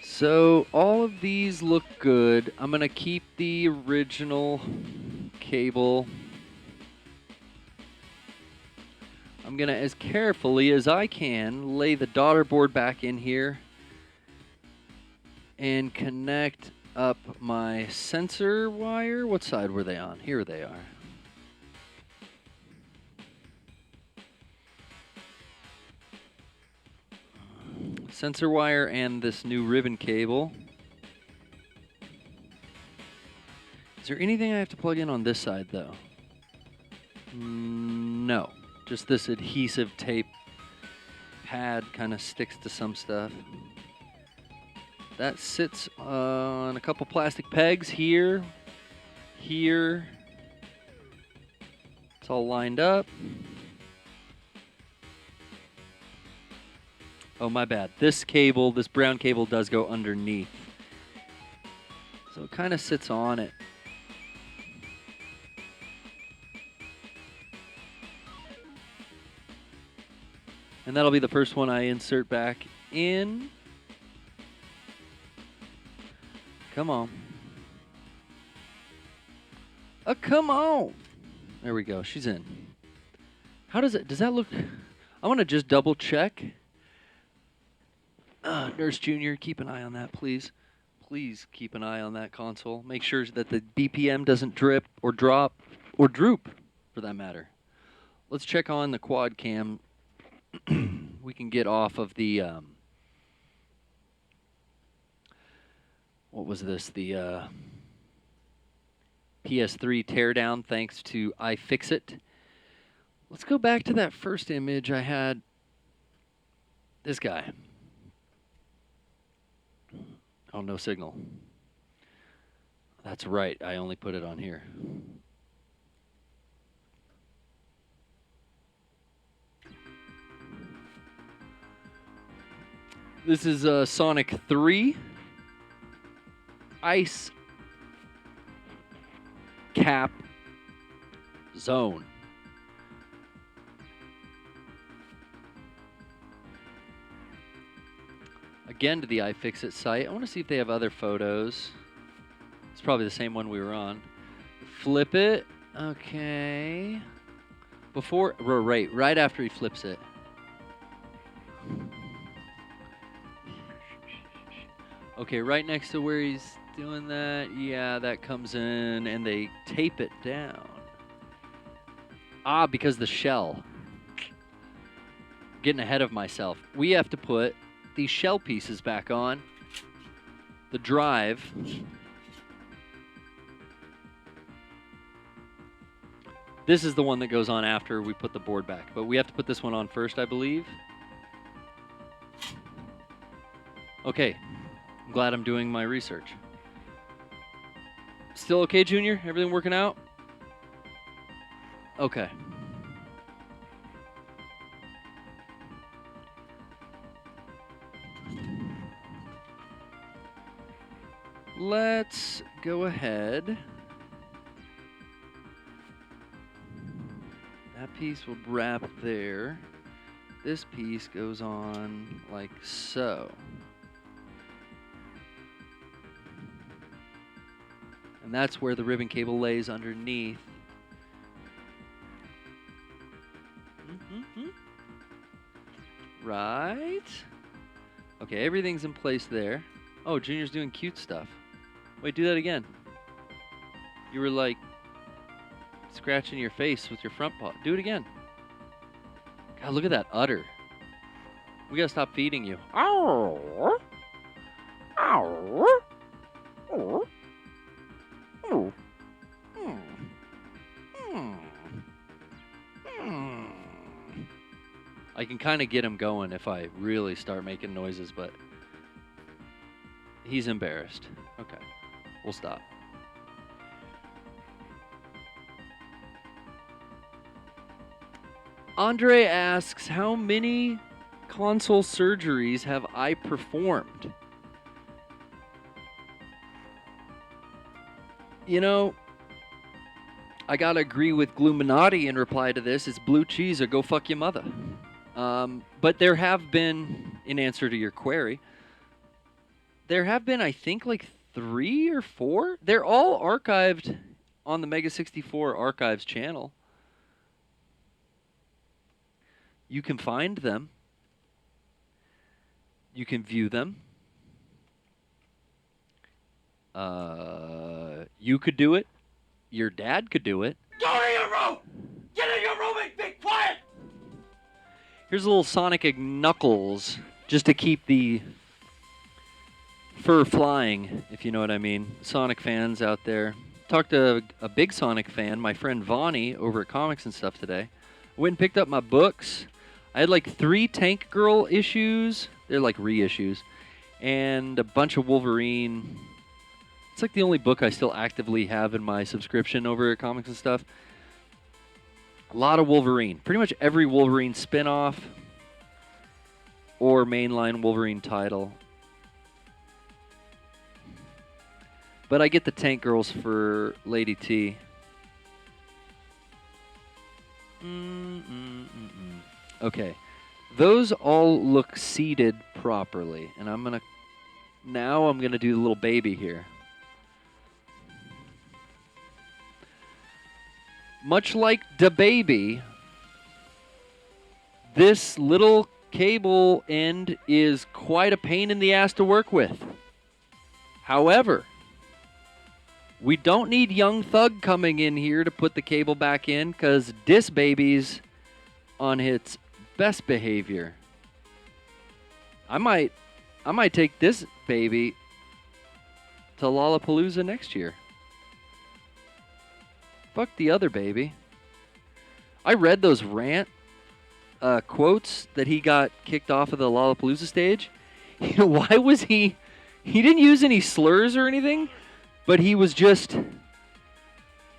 So all of these look good. I'm going to keep the original cable. I'm going to, as carefully as I can, lay the daughter board back in here and connect up my sensor wire. What side were they on? Here they are. Sensor wire and this new ribbon cable. Is there anything I have to plug in on this side, though? No. Just this adhesive tape pad kind of sticks to some stuff. That sits on a couple plastic pegs here, here. It's all lined up. Oh, my bad. This cable, this brown cable, does go underneath. So it kind of sits on it. And that'll be the first one I insert back in. Come on. Oh, come on. There we go. She's in. How does that look? I want to just double check. Nurse Junior, keep an eye on that, please. Please keep an eye on that console. Make sure that the BPM doesn't drip or drop or droop, for that matter. Let's check on the quad cam. We can get off of the... what was this? The PS3 teardown, thanks to iFixit. Let's go back to that first image I had. This guy. Oh, no signal. That's right. I only put it on here. This is Sonic 3. Ice Cap Zone. Again to the iFixit site. I want to see if they have other photos. It's probably the same one we were on. Flip it. Okay. Before, right after he flips it. Okay, right next to where he's doing that. Yeah, that comes in and they tape it down. Ah, because the shell. Getting ahead of myself. We have to put these shell pieces back on. The drive. This is the one that goes on after we put the board back. But we have to put this one on first, I believe. Okay. I'm glad I'm doing my research. Still okay, Junior? Everything working out? Okay. Let's go ahead. That piece will wrap there. This piece goes on like so. And that's where the ribbon cable lays underneath. Right. Okay, everything's in place there. Oh, Junior's doing cute stuff. Wait, do that again. You were like scratching your face with your front paw. Do it again. God, look at that udder. We gotta stop feeding you. Ow. Ow. Oh. Oh. Hmm. Hmm. Hmm. I can kind of get him going if I really start making noises, but he's embarrassed. Okay, we'll stop. Andre asks, how many console surgeries have I performed? You know, I gotta agree with Gluminati in reply to this. It's blue cheese or go fuck your mother. But there have been, in answer to your query, there have been, I think, like 3 or 4. They're all archived on the Mega 64 Archives channel. You can find them. You can view them. You could do it. Your dad could do it. Go to your room! Get in your room and be quiet! Here's a little Sonic Knuckles, just to keep the fur flying, if you know what I mean. Sonic fans out there. Talked to a big Sonic fan, my friend Vonnie, over at Comics and Stuff today. Went and picked up my books. I had like 3 Tank Girl issues. They're like reissues. And a bunch of Wolverine. It's like the only book I still actively have in my subscription over at Comics and Stuff. A lot of Wolverine. Pretty much every Wolverine spinoff or mainline Wolverine title. But I get the Tank Girls for Lady T. Okay. Those all look seated properly. And I'm going to do the little baby here. Much like the baby, this little cable end is quite a pain in the ass to work with. However, we don't need Young Thug coming in here to put the cable back in, because this baby's on its best behavior. I might take this baby to Lollapalooza next year. Fuck the other baby. I read those rant quotes that he got kicked off of the Lollapalooza stage. You know, why was he didn't use any slurs or anything, but he was just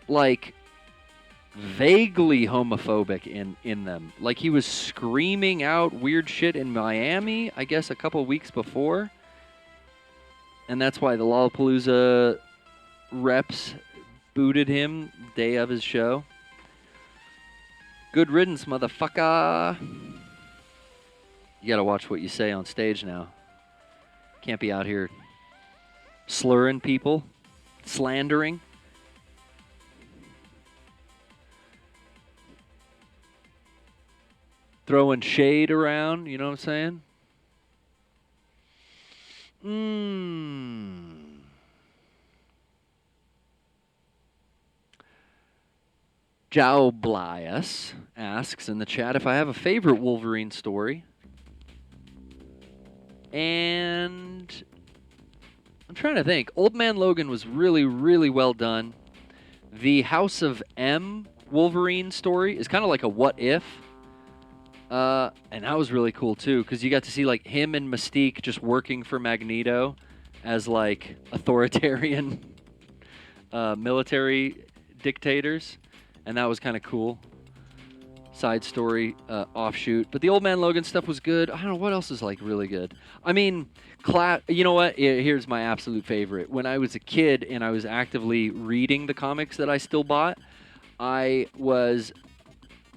like vaguely homophobic in them. Like he was screaming out weird shit in Miami, I guess a couple weeks before. And that's why the Lollapalooza reps booted him day of his show. Good riddance, motherfucker. You gotta watch what you say on stage now. Can't be out here slurring people, slandering. Throwing shade around, you know what I'm saying? Jao Blias asks in the chat if I have a favorite Wolverine story. And I'm trying to think. Old Man Logan was really, really well done. The House of M Wolverine story is kind of like a what if. And that was really cool too, because you got to see like him and Mystique just working for Magneto as like authoritarian military dictators. And that was kind of cool. side story offshoot. But the Old Man Logan stuff was good. I don't know what else is like really good. I mean, you know what? Here's my absolute favorite. When I was a kid and I was actively reading the comics that I still bought, I was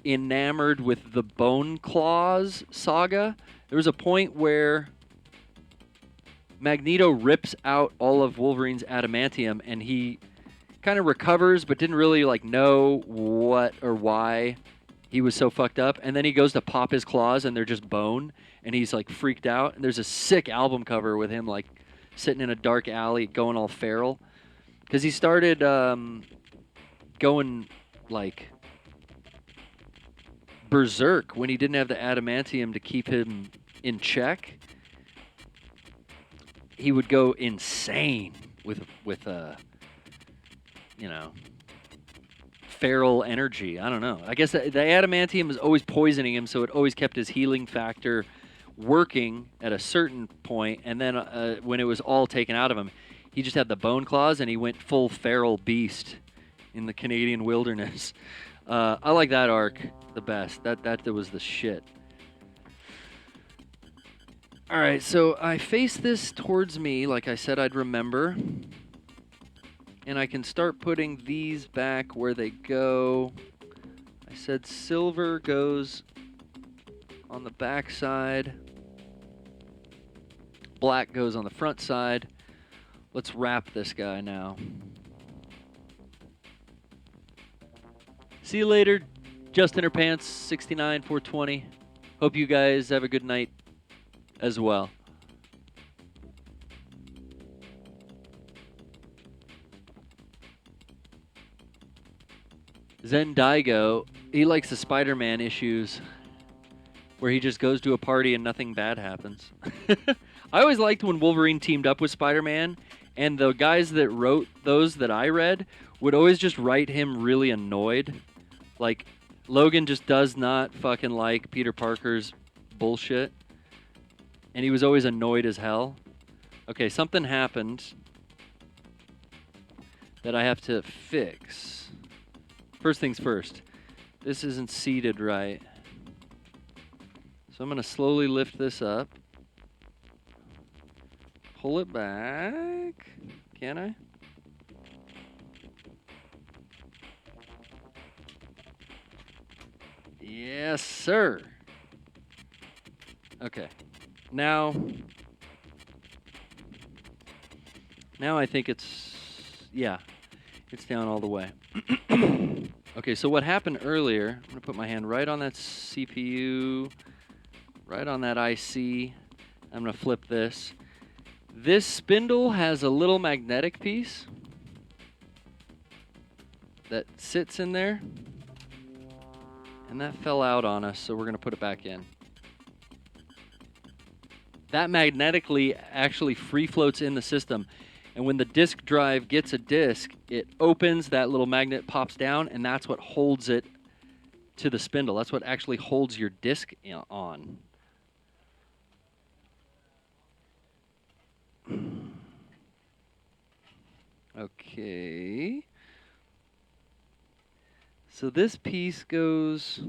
enamored with the Bone Claws saga. There was a point where Magneto rips out all of Wolverine's adamantium and he kind of recovers but didn't really like know what or why he was so fucked up, and then he goes to pop his claws and they're just bone and he's like freaked out, and there's a sick album cover with him like sitting in a dark alley going all feral because he started going like berserk when he didn't have the adamantium to keep him in check. He would go insane with you know, feral energy. I don't know. I guess the adamantium was always poisoning him, so it always kept his healing factor working at a certain point, and then when it was all taken out of him, he just had the bone claws, and he went full feral beast in the Canadian wilderness. I like that arc the best. That was the shit. All right, so I face this towards me like I said I'd remember. And I can start putting these back where they go. I said silver goes on the back side. Black goes on the front side. Let's wrap this guy now. See you later, Justin or Pants 69 420. Hope you guys have a good night as well. Zendigo, he likes the Spider-Man issues where he just goes to a party and nothing bad happens. I always liked when Wolverine teamed up with Spider-Man, and the guys that wrote those that I read would always just write him really annoyed. Like, Logan just does not fucking like Peter Parker's bullshit, and he was always annoyed as hell. Okay, something happened that I have to fix. First things first, this isn't seated right. So I'm going to slowly lift this up. Pull it back. Can I? Yes, sir. Okay. Now I think it's down all the way. Okay, so what happened earlier, I'm going to put my hand right on that CPU, right on that IC. I'm going to flip this. This spindle has a little magnetic piece that sits in there, and that fell out on us, so we're going to put it back in. That magnetically actually free floats in the system. And when the disk drive gets a disk, it opens, that little magnet pops down, and that's what holds it to the spindle. That's what actually holds your disk on. Okay. So this piece goes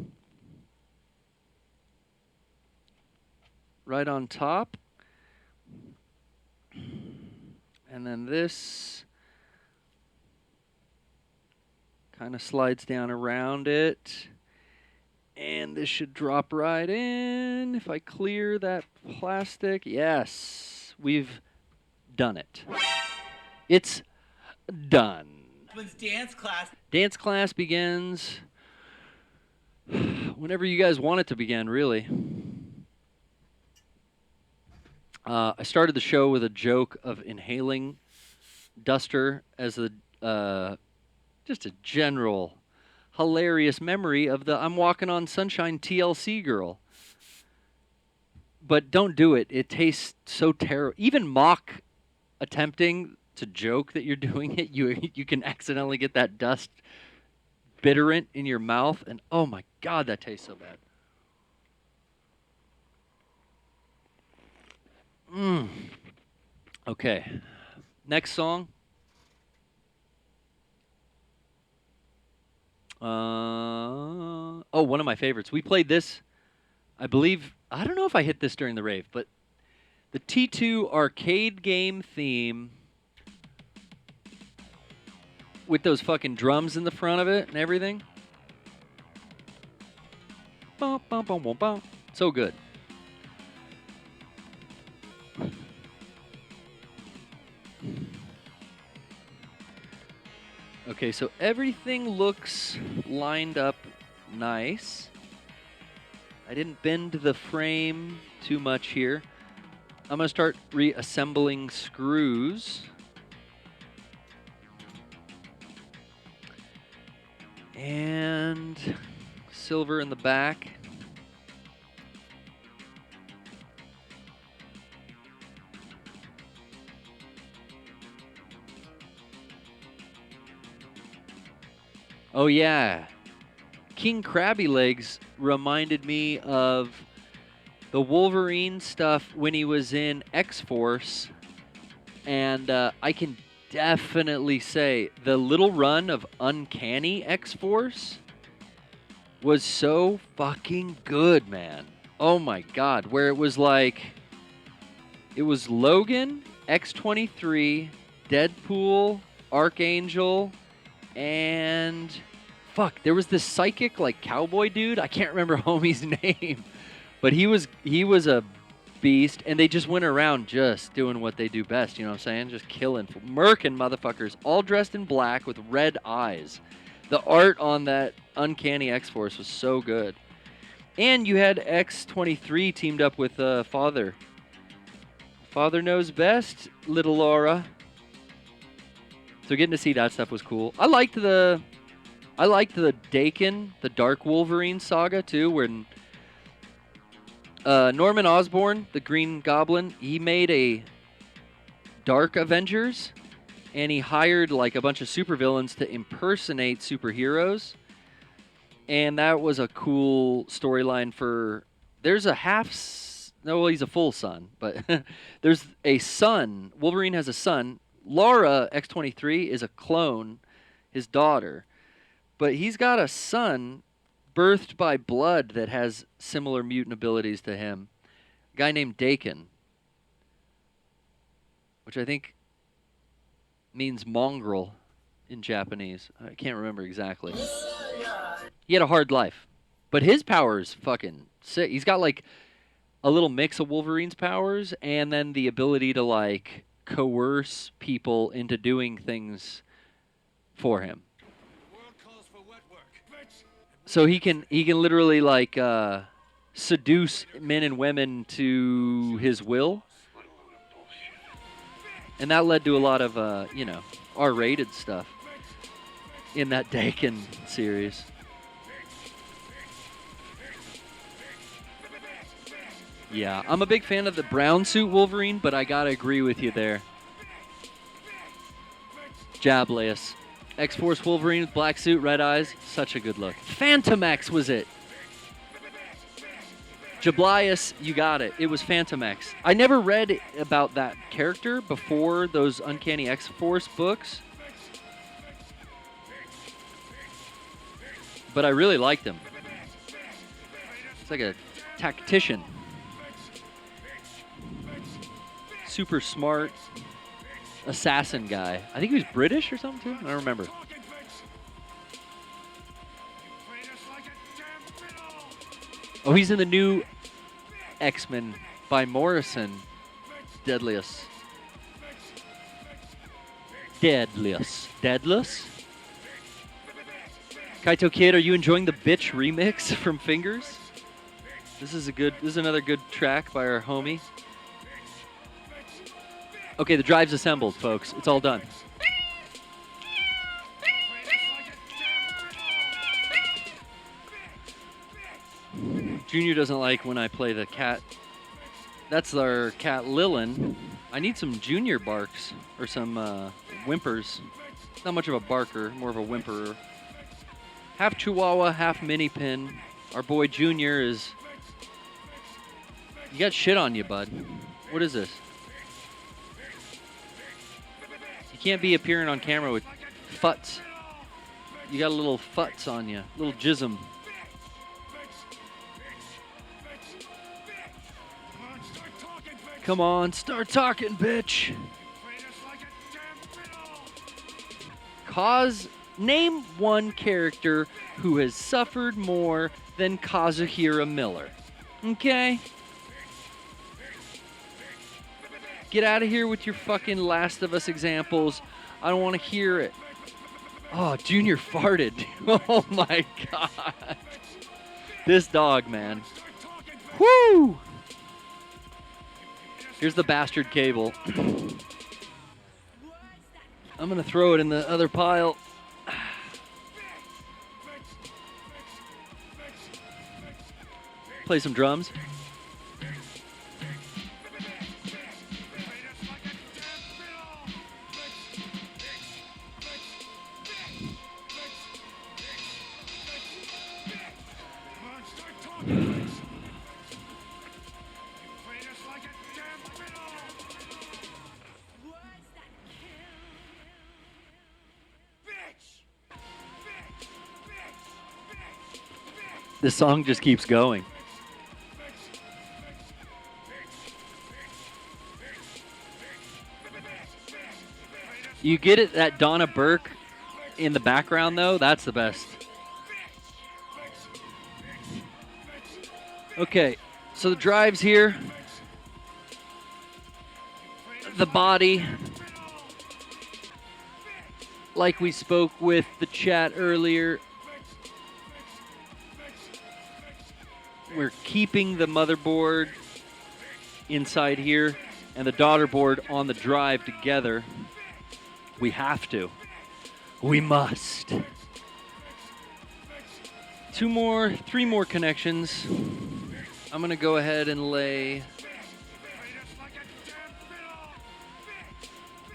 right on top. And then this kind of slides down around it. And this should drop right in. If I clear that plastic, yes, we've done it. It's done. When's dance class? Dance class begins whenever you guys want it to begin, really. I started the show with a joke of inhaling duster as just a general hilarious memory of the I'm Walking on Sunshine TLC girl. But don't do it. It tastes so terrible. Even mock attempting to joke that you're doing it, you can accidentally get that dust bitterant in your mouth, and oh my God, that tastes so bad. Okay. Next song. Oh, one of my favorites. We played this, I believe, I don't know if I hit this during the rave, but the T2 arcade game theme with those fucking drums in the front of it and everything. Bum, bum, bum, bum, bum. So good. Okay, so everything looks lined up nice. I didn't bend the frame too much here. I'm going to start reassembling screws. And silver in the back. Oh yeah, King Krabby Legs reminded me of the Wolverine stuff when he was in X-Force, and I can definitely say the little run of Uncanny X-Force was so fucking good, man. Oh my god, where it was like, it was Logan, X-23, Deadpool, Archangel, and fuck, there was this psychic like cowboy dude. I can't remember homie's name, but he was a beast, and they just went around just doing what they do best. You know what I'm saying? Just killing, murking motherfuckers, all dressed in black with red eyes. The art on that Uncanny X-Force was so good, and you had X-23 teamed up with Father. Father knows best, little Laura. So getting to see that stuff was cool. I liked the Dakin, the Dark Wolverine saga too, when Norman Osborn, the Green Goblin, he made a Dark Avengers, and he hired like a bunch of supervillains to impersonate superheroes, and that was a cool storyline for. There's a well, he's a full son, but there's a son. Wolverine has a son. Laura, X-23, is a clone, his daughter. But he's got a son birthed by blood that has similar mutant abilities to him. A guy named Dakin, which I think means mongrel in Japanese. I can't remember exactly. He had a hard life. But his power is fucking sick. He's got like a little mix of Wolverine's powers and then the ability to like coerce people into doing things for him. So he can literally like seduce men and women to his will, and that led to a lot of R-rated stuff in that Dakin series. Yeah, I'm a big fan of the brown suit Wolverine, but I gotta agree with you there. Jablius. X-Force Wolverine with black suit, red eyes, such a good look. Phantomex was it. Jablius, you got it. It was Phantomex. I never read about that character before those Uncanny X-Force books, but I really liked him. It's like a tactician. Super smart assassin guy. I think he was British or something too. I don't remember. Oh, he's in the new X-Men by Morrison. Deadliest. Deadliest. Kaito Kid, are you enjoying the Bitch remix from Fingers? This is another good track by our homie. Okay, the drive's assembled, folks. It's all done. Junior doesn't like when I play the cat. That's our cat Lilin. I need some Junior barks or some whimpers. Not much of a barker, more of a whimperer. Half Chihuahua, half mini pin. Our boy Junior is... You got shit on you, bud. What is this? You can't be appearing on camera with futs. You got a little futs on you. Little jism. Come on, start talking, bitch. Name one character who has suffered more than Kazuhira Miller. Okay? Get out of here with your fucking Last of Us examples. I don't want to hear it. Oh, Junior farted. Oh my god. This dog, man. Woo! Here's the bastard cable. I'm gonna throw it in the other pile. Play some drums. This song just keeps going. You get it, that Donna Burke in the background, though? That's the best. Okay, so the drive's here. The body. Like we spoke with the chat earlier, we're keeping the motherboard inside here and the daughter board on the drive together. We have to. We must. 3 more connections. I'm gonna go ahead and lay.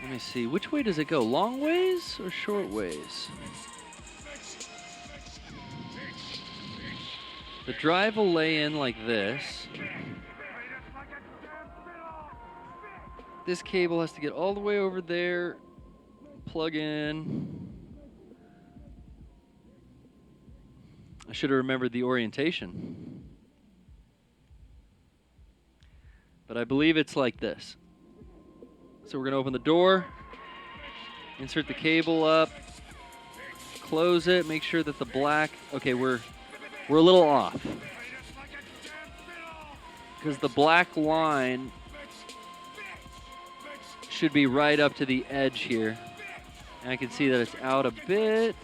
Let me see, which way does it go? Long ways or short ways? The drive will lay in like this. This cable has to get all the way over there, plug in. I should have remembered the orientation. But I believe it's like this. So we're gonna open the door, insert the cable up, close it, make sure that the black, okay, we're a little off. Because the black line should be right up to the edge here. And I can see that it's out a bit.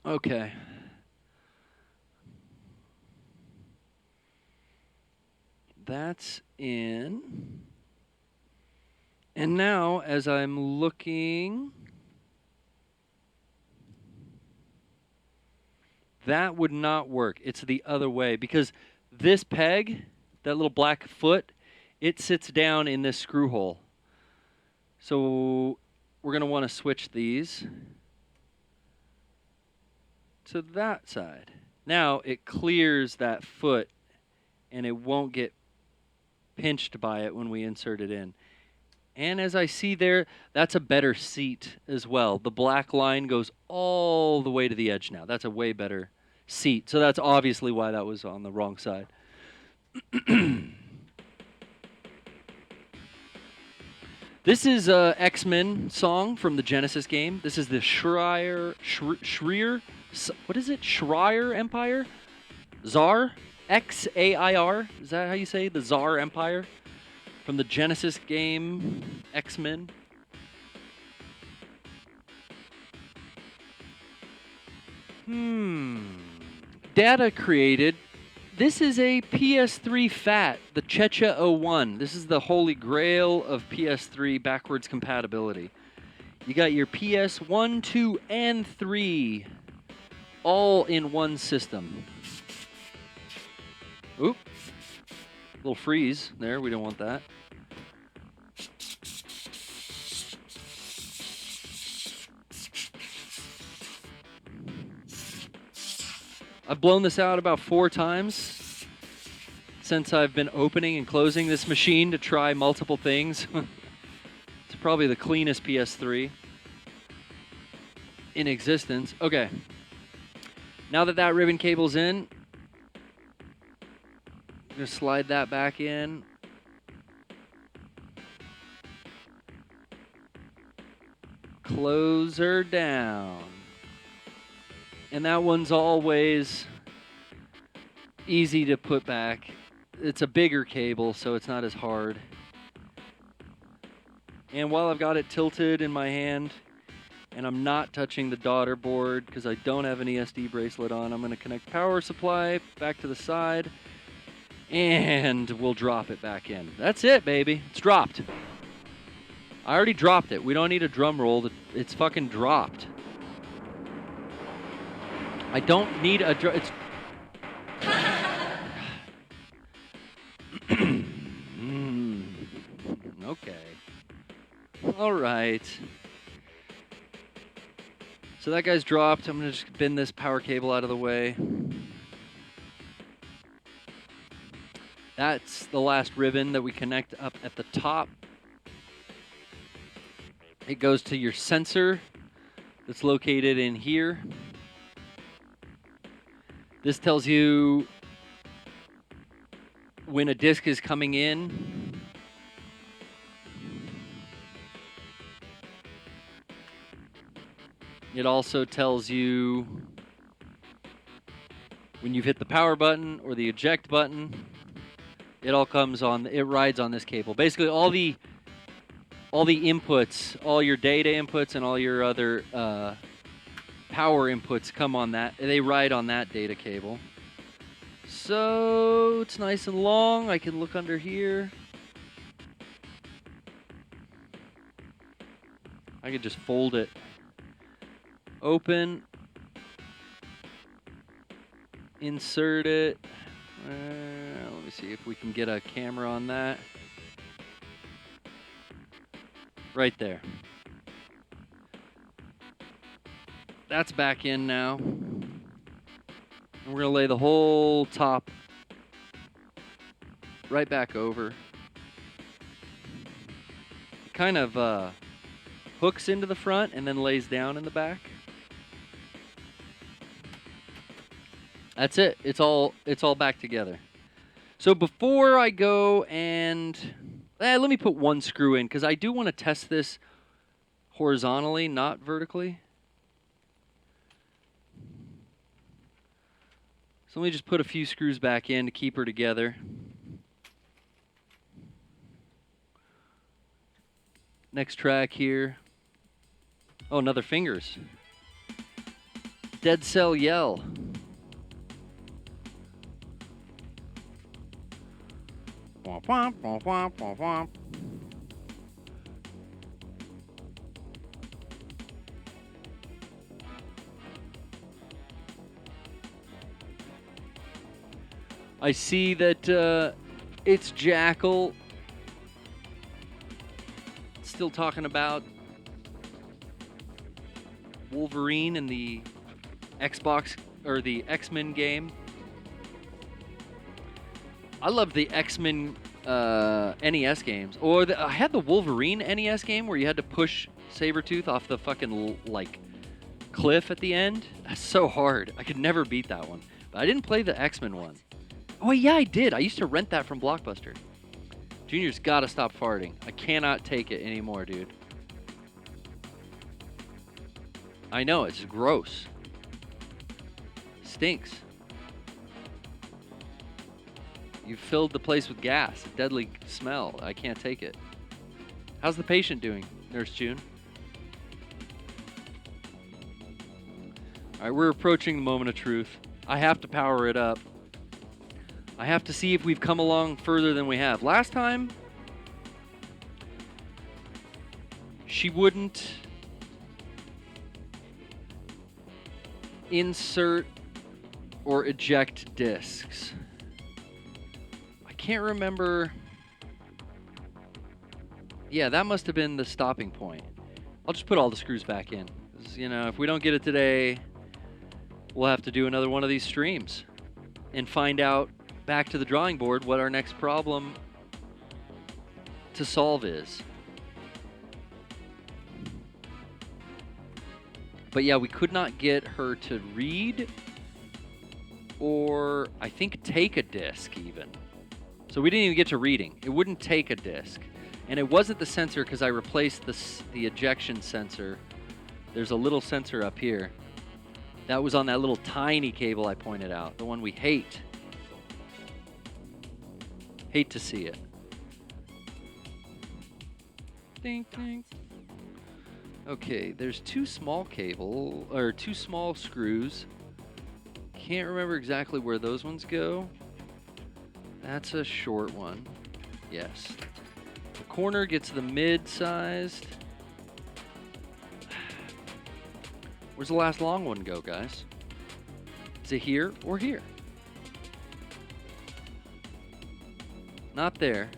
Okay. That's in. And now, as I'm looking, that would not work. It's the other way because this peg, that little black foot, it sits down in this screw hole. So we're going to want to switch these to that side. Now it clears that foot and it won't get pinched by it when we insert it in. And as I see there, that's a better seat as well. The black line goes all the way to the edge now. That's a way better seat. So that's obviously why that was on the wrong side. This is a X-Men song from the Genesis game. This is the Schreier, what is it? Schreier Empire? Tsar? X-A-I-R? Is that how you say the Tsar Empire? From the Genesis game, X-Men. Data created. This is a PS3 FAT, the Checha 01. This is the holy grail of PS3 backwards compatibility. You got your PS 1, 2, and 3 all in one system. Oop. Little freeze there. We don't want that. I've blown this out about 4 times since I've been opening and closing this machine to try multiple things. It's probably the cleanest PS3 in existence. Okay. Now that that ribbon cable's in, I'm going to slide that back in. Close her down. And that one's always easy to put back. It's a bigger cable, so it's not as hard. And while I've got it tilted in my hand, and I'm not touching the daughter board because I don't have an ESD bracelet on, I'm going to connect power supply back to the side, and we'll drop it back in. That's it, baby. It's dropped. I already dropped it. We don't need a drum roll. It's fucking dropped. I don't need a drum. It's... Okay. All right. So that guy's dropped. I'm going to just bend this power cable out of the way. That's the last ribbon that we connect up at the top. It goes to your sensor that's located in here. This tells you when a disc is coming in. It also tells you when you've hit the power button or the eject button. It all comes on, it rides on this cable. Basically all the inputs, all your data inputs and all your other power inputs come on that. They ride on that data cable. So it's nice and long. I can look under here. I could just fold it open, insert it. Let me see if we can get a camera on that. Right there. That's back in now. And we're going to lay the whole top right back over. It kind of hooks into the front and then lays down in the back. That's it. It's all back together. So before I go and let me put one screw in because I do want to test this horizontally, not vertically. So let me just put a few screws back in to keep her together. Next track here. Oh, another fingers. Dead Cell Yell. Womp, womp, womp, womp, womp, womp. I see that it's Jackal still talking about Wolverine in the Xbox or the X-Men game. I love the X-Men NES games. Or I had the Wolverine NES game where you had to push Sabretooth off the fucking cliff at the end. That's so hard. I could never beat that one. But I didn't play the X-Men one. Oh, yeah, I did. I used to rent that from Blockbuster. Junior's got to stop farting. I cannot take it anymore, dude. I know, it's gross. Stinks. You filled the place with gas. A deadly smell. I can't take it. How's the patient doing, Nurse June? All right, we're approaching the moment of truth. I have to power it up. I have to see if we've come along further than we have. Last time, she wouldn't insert or eject discs. I can't remember. Yeah, that must have been the stopping point. I'll just put all the screws back in. 'Cause, you know, if we don't get it today, we'll have to do another one of these streams and find out back to the drawing board what our next problem to solve is. But yeah, we could not get her to read or I think take a disc even. So we didn't even get to reading. It wouldn't take a disc. And it wasn't the sensor because I replaced the ejection sensor. There's a little sensor up here. That was on that little tiny cable I pointed out. The one we hate. Hate to see it. Ding, ding. Okay, there's two small screws. Can't remember exactly where those ones go. That's a short one. Yes. The corner gets the mid-sized. Where's the last long one go, guys? Is it here or here? Not there.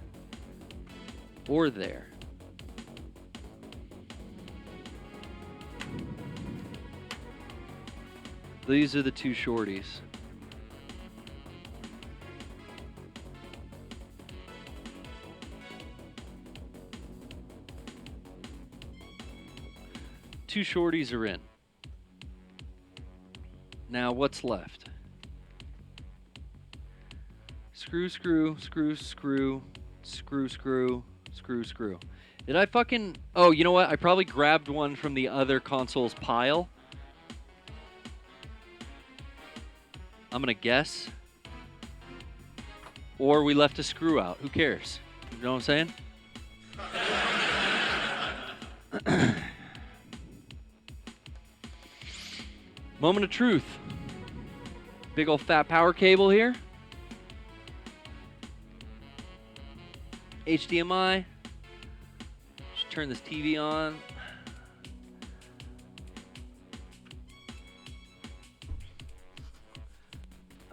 Or there. These are the two shorties. Two shorties are in. Now what's left? Screw, screw, screw, screw, screw, screw, screw, screw. Did I fucking... Oh, you know what? I probably grabbed one from the other console's pile. I'm gonna guess. Or we left a screw out. Who cares? You know what I'm saying? Moment of truth. Big old fat power cable here. HDMI. Just turn this TV on.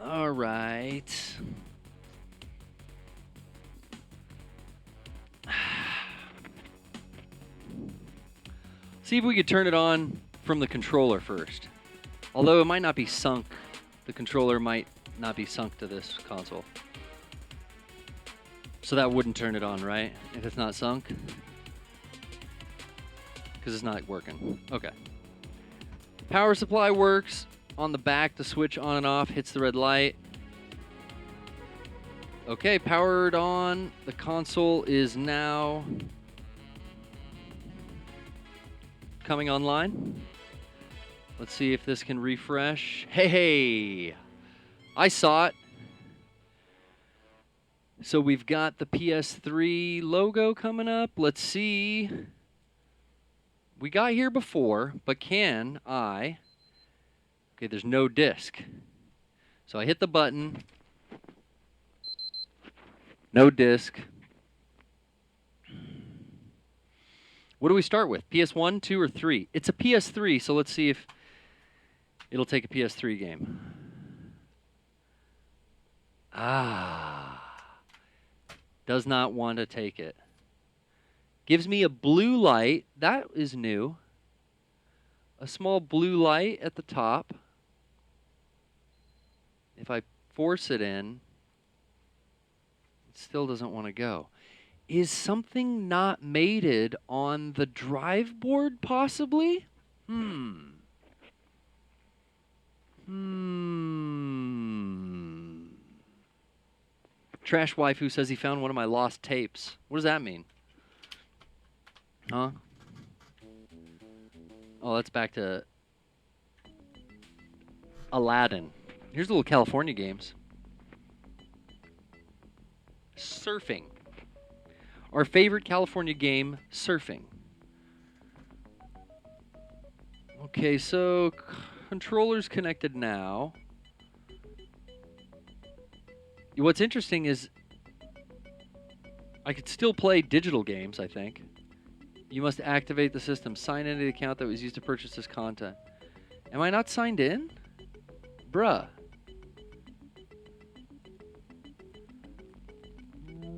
All right. See if we could turn it on from the controller first. Although it might not be sunk. The controller might not be sunk to this console. So that wouldn't turn it on, right? If it's not sunk? Because it's not working. Okay. Power supply works. On the back, the switch on and off hits the red light. Okay, powered on. The console is now coming online. Let's see if this can refresh. Hey! I saw it. So we've got the PS3 logo coming up. Let's see. We got here before, but can I... Okay, there's no disc. So I hit the button. No disc. What do we start with? PS1, 2, or 3? It's a PS3, so let's see if it'll take a PS3 game. Does not want to take it. Gives me a blue light. That is new. A small blue light at the top. If I force it in, it still doesn't want to go. Is something not mated on the drive board, possibly? Trash Waifu says he found one of my lost tapes. What does that mean? Huh? Oh, that's back to Aladdin. Here's a little California games. Surfing. Our favorite California game, surfing. Okay, so controller's connected now. What's interesting is I could still play digital games, I think. You must activate the system. Sign into the account that was used to purchase this content. Am I not signed in? Bruh.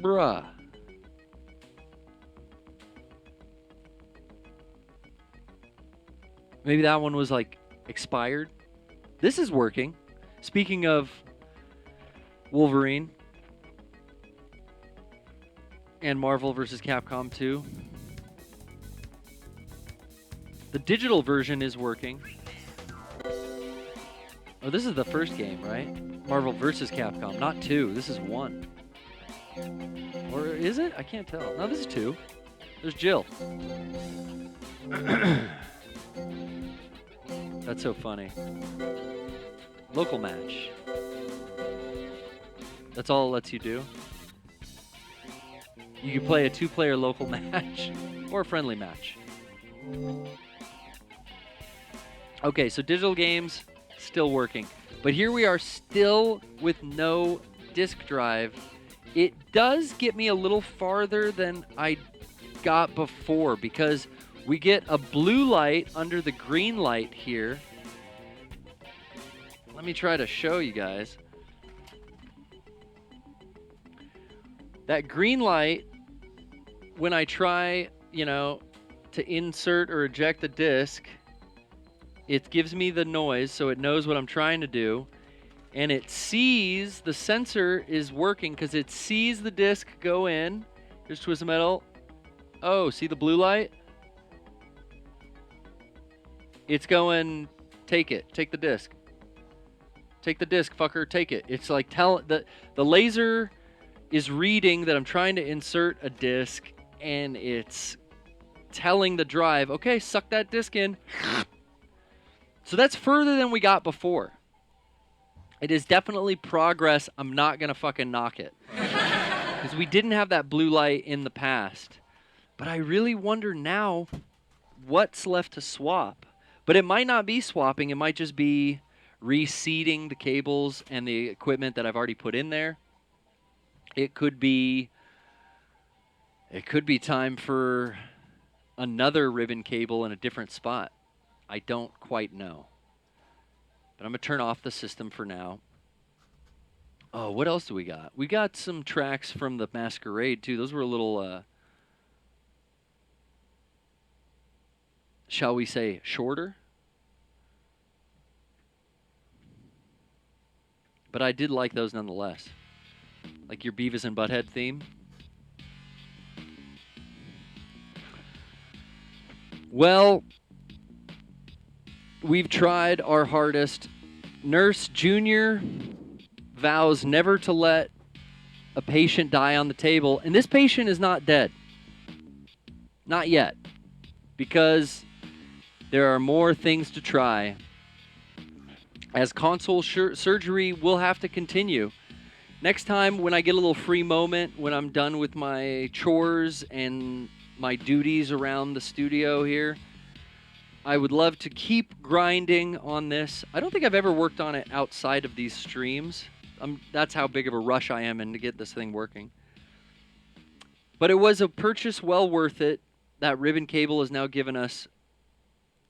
Bruh. Maybe that one was like expired. This is working. Speaking of Wolverine and Marvel vs. Capcom 2. The digital version is working. Oh, this is the first game, right? Marvel vs. Capcom, not 2. This is 1. Or is it? I can't tell. No, this is 2. There's Jill. That's so funny. Local match. That's all it lets you do. You can play a 2-player local match or a friendly match. Okay, so digital games still working. But here we are still with no disk drive. It does get me a little farther than I got before because we get a blue light under the green light here. Let me try to show you guys. That green light, when I try, to insert or eject the disk, it gives me the noise, so it knows what I'm trying to do. And it sees, the sensor is working because it sees the disc go in. Here's Twisted Metal. Oh, see the blue light? It's going, take it. Take the disc. Take the disc, fucker. Take it. It's like the laser is reading that I'm trying to insert a disc, and it's telling the drive, okay, suck that disc in. So that's further than we got before. It is definitely progress. I'm not going to fucking knock it. Because we didn't have that blue light in the past. But I really wonder now what's left to swap. But it might not be swapping. It might just be reseating the cables and the equipment that I've already put in there. It could be time for another ribbon cable in a different spot. I don't quite know. But I'm going to turn off the system for now. Oh, what else do we got? We got some tracks from the Masquerade, too. Those were a little, shall we say, shorter. But I did like those nonetheless. Like your Beavis and Butthead theme. Well, we've tried our hardest. Nurse Junior vows never to let a patient die on the table. And this patient is not dead. Not yet. Because there are more things to try. As console surgery will have to continue. Next time when I get a little free moment, when I'm done with my chores and my duties around the studio here, I would love to keep grinding on this. I don't think I've ever worked on it outside of these streams. That's how big of a rush I am in to get this thing working. But it was a purchase well worth it. That ribbon cable has now given us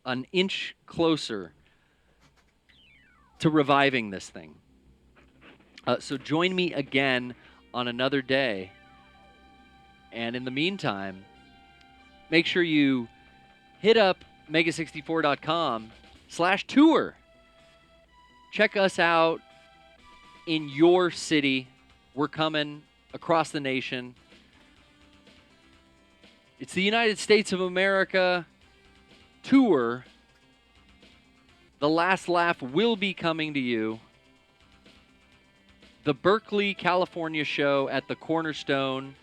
an inch closer to reviving this thing. So join me again on another day. And in the meantime, make sure you hit up mega64.com/tour. Check us out in your city. We're coming across the nation. It's the United States of America tour. The Last Laugh will be coming to you. The Berkeley, California show at the Cornerstone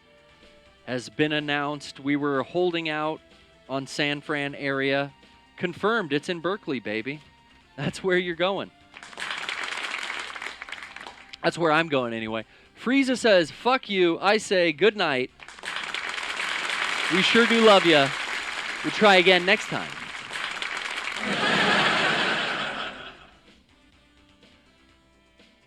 has been announced. We were holding out on San Fran area. Confirmed, it's in Berkeley, baby. That's where you're going. That's where I'm going anyway. Frieza says, fuck you. I say good night. We sure do love you. We'll try again next time.